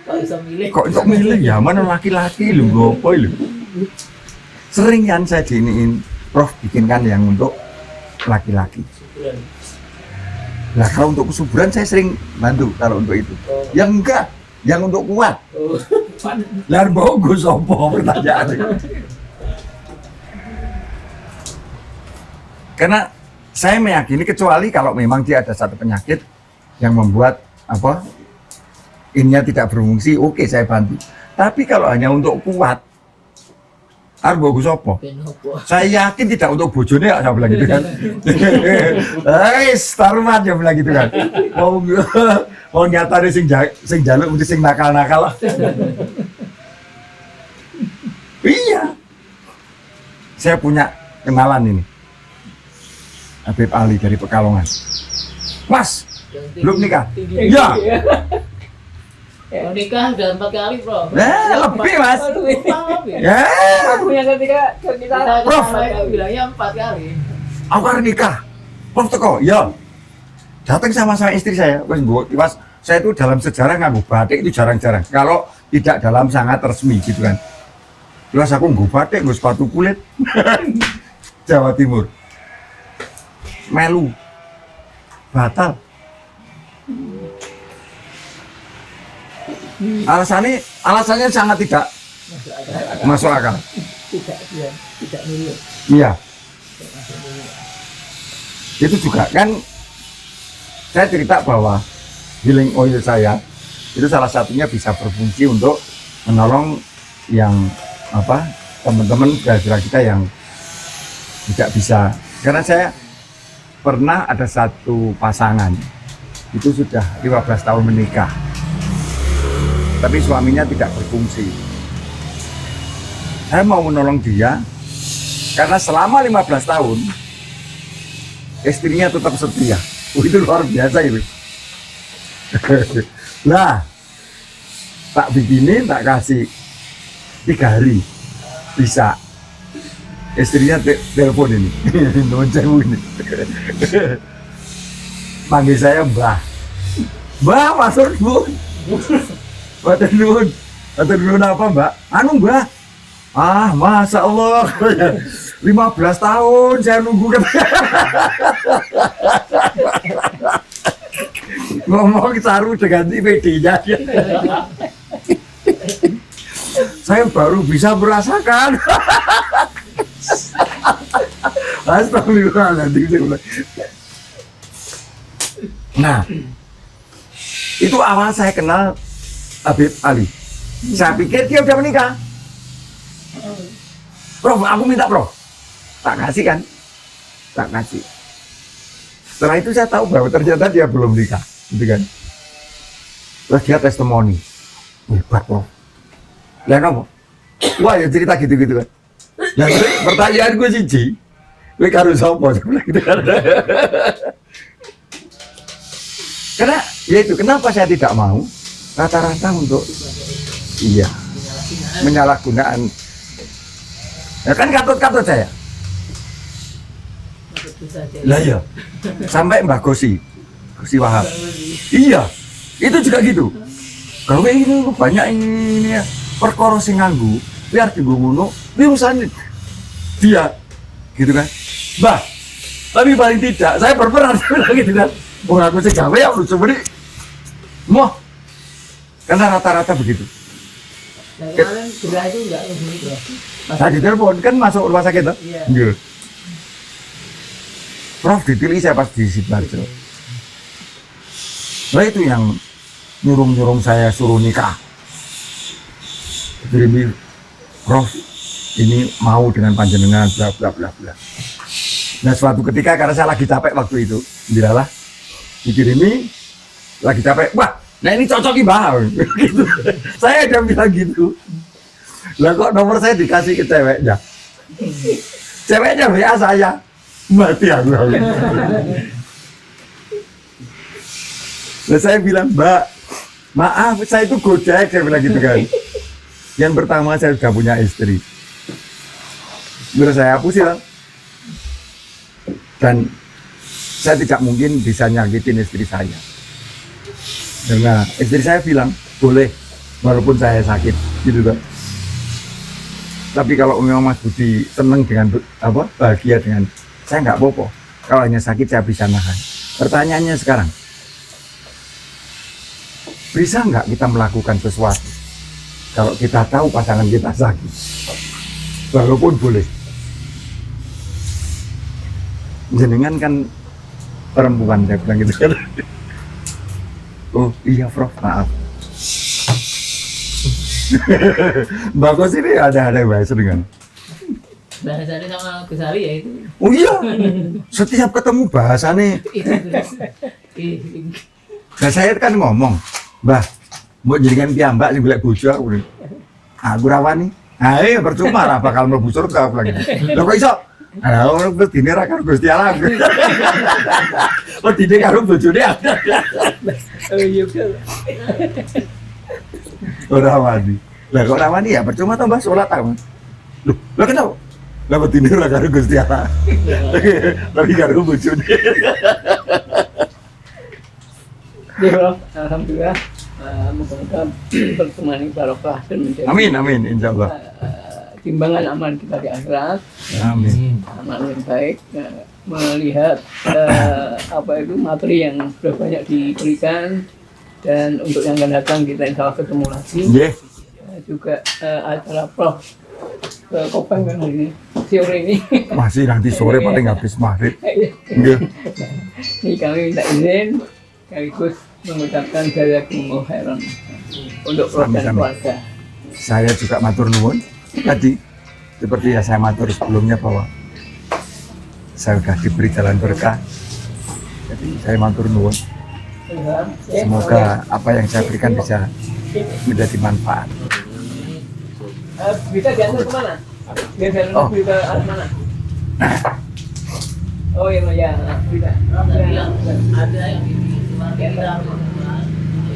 Kok bisa milih? Kok untuk milih Yaman laki-laki lho, ngopo lho. Sering kan saya diiniin, Prof bikinkan yang untuk laki-laki. Nah kalau untuk kesuburan saya sering bantu kalau untuk itu. Yang enggak, yang untuk kuat. Lah bagus apa pertanyaannya? Karena saya meyakini kecuali kalau memang dia ada satu penyakit yang membuat apa ininya tidak berfungsi, oke saya bantu. Tapi kalau hanya untuk kuat, harus bagus apa? Ben opo? Saya yakin tidak untuk bojone ya, saya bilang gitu kan. Taruman ya bilang gitu kan. Mau nyatane sing jaluk mesti sing nakal-nakal. Iya. Saya punya kenalan ini. Habib Ali dari Pekalongan. Mas, belum nikah? Iya. Mau nikah udah 4 kali, Bro. Lebih Mas. Lebih. Ya. Aku yang ketika kita Kita Prof. kesana itu bilangnya 4 kali. Aku harus nikah. Prof teko, ya. Datang sama istri saya. Mas, saya itu dalam sejarah nganggo batik itu jarang-jarang. Kalau tidak dalam sangat resmi gitu kan. Terus aku nganggo batik, nganggo sepatu kulit. Jawa Timur. Melu. Batal. Alasannya sangat tidak masuk akal. Tidak milih. Iya. Itu juga kan saya cerita bahwa healing oil saya itu salah satunya bisa berfungsi untuk menolong yang apa teman-teman saudara kita yang tidak bisa. Karena saya pernah ada satu pasangan itu sudah 15 tahun menikah, tapi suaminya tidak berfungsi. Saya mau menolong dia karena selama 15 tahun istrinya tetap setia. Itu luar biasa itu. Lah, tak bikinin, tak kasih 3 hari bisa. Istrinya telepon ini, noncewu ini. Panggil saya Mbah. Mbah, matur nuwun. Matur nuwun. Matur nuwun apa, Mbak? Anu, Mbah. Ah, Masya Allah. 15 tahun saya nunggu. Ngomong saru dengan PD-nya. Saya baru bisa merasakan. Astagfirullahaladzim. Nah, itu awal saya kenal Habib Ali. Saya pikir dia udah menikah. Prof, aku minta Prof. Tak kasih kan? Tak kasih. Setelah itu saya tahu bahwa ternyata dia belum nikah, gitu kan? Terus dia testimoni, hebat Prof. Lihat apa? Wah ya cerita gitu-gitu kan. Nah, pertanyaan gue sih, gue karo sapa gitu kan. Karena ya itu kenapa saya tidak mau rata-rata untuk iya menyalahgunaan. Ya kan katut-katut saya. Lah iya. Sampai Mbah Gosi Wahab. Iya. Itu juga gitu. Gawe ini banyak ini ya. Perkara sing nganggo biar dienggo ngono, urusan dia gitu kan. Mbah, tapi paling tidak saya berperan gitu kan. Wong aku sing gawe ya lucu bener. Moh. Karena rata-rata begitu. Nah, kemarin gerah itu enggak hubungi, Bro. Saya ditelepon kan masuk rumah sakit toh? Iya. Iya. Prof dipilih saya pas di Sidoarjo. Nah itu yang nyurung-nyurung saya suruh nikah. Kirimi, Prof ini mau dengan panjenengan bla bla bla bla. Nah suatu ketika karena saya lagi capek waktu itu, dilalah dikirimi lagi capek, wah nah ini cocokin Mbah. Gitu. Saya udah bilang gitu. Lah kok nomor saya dikasih ke ceweknya. Ceweknya WA saya. Mati aku. Nah saya bilang, Mbak, maaf saya itu gojek, saya bilang gitu kan. Yang pertama saya sudah punya istri. Terus saya hapusin lah. Dan saya tidak mungkin bisa nyakitin istri saya. Karena istri saya bilang, boleh, walaupun saya sakit, gitu kan. Tapi kalau memang Mas Budi seneng dengan bahagia dengan saya nggak apa-apa. Kalau hanya sakit saya bisa nahan. Pertanyaannya sekarang, bisa nggak kita melakukan sesuatu kalau kita tahu pasangan kita sakit? Walaupun boleh. Jenengan kan perempuan, saya bilang gitu kan. Oh iya Prof, maaf. Mbak Kos ini ada bahasa dengan. Bahasanya sama Gus Ali ya itu. Oh iya, setiap ketemu bahasanya. Nah saya kan ngomong, Mbah, mau jadikan piyambak sing golek bojo aku. Aku rawani. Ah iya percuma lah bakal mlebu surga aku lagi. Lho kok iso? Ah ora bedine ra karo Gusti Allah. Bedine karo bojone ada. Oh iya betul. Ora wani. Lah kok ora wani ya percuma to Mbah salat aku. Lho kenapa? Lah bedine ra karo Gusti Allah. Tapi karo bojone. Ya Prof, alhamdulillah mudah-mudahan pertemuan ini barokah dan menjadi Amin amin insyaallah. timbangan amal kita di akhirat, Amin. amal yang baik, melihat apa itu materi yang sudah banyak diberikan, dan untuk yang akan datang kita insya Allah ketemu lagi. Nggih. Juga acara Prof ke Kopeng kan hari ini, sore ini. Masih nanti sore paling habis maghrib. Nggih. Ini kami minta izin sekaligus mengucapkan jazakumullah khairan untuk Prof dan Sami-sami. keluarga. Saya juga matur nuwun tadi seperti yang saya matur sebelumnya bahwa saya sudah diberi jalan berkah. Jadi saya matur nuwun. Semoga apa yang saya berikan bisa menjadi manfaat. Bisa diantar kemana? Biar Oh. bisa arah mana? Oh iya, ya, bisa. Ada yang ini cuma kita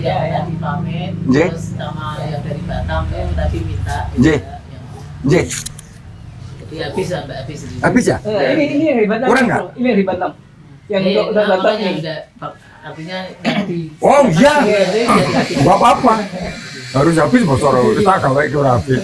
ya yang dipamit Nggih. terus sama yang dari Batam yang tadi minta Nggih. juga, yang- Nggih, jadi habis sampai habis habis ya? Ini yang di Batam. Kurang nggak? Ini yang di Batam. Yang Eh, untuk Batam makanya ini. udah artinya yang di Oh iya, jadi nggak apa-apa. Harus habis bosor, kita gawe itu habis.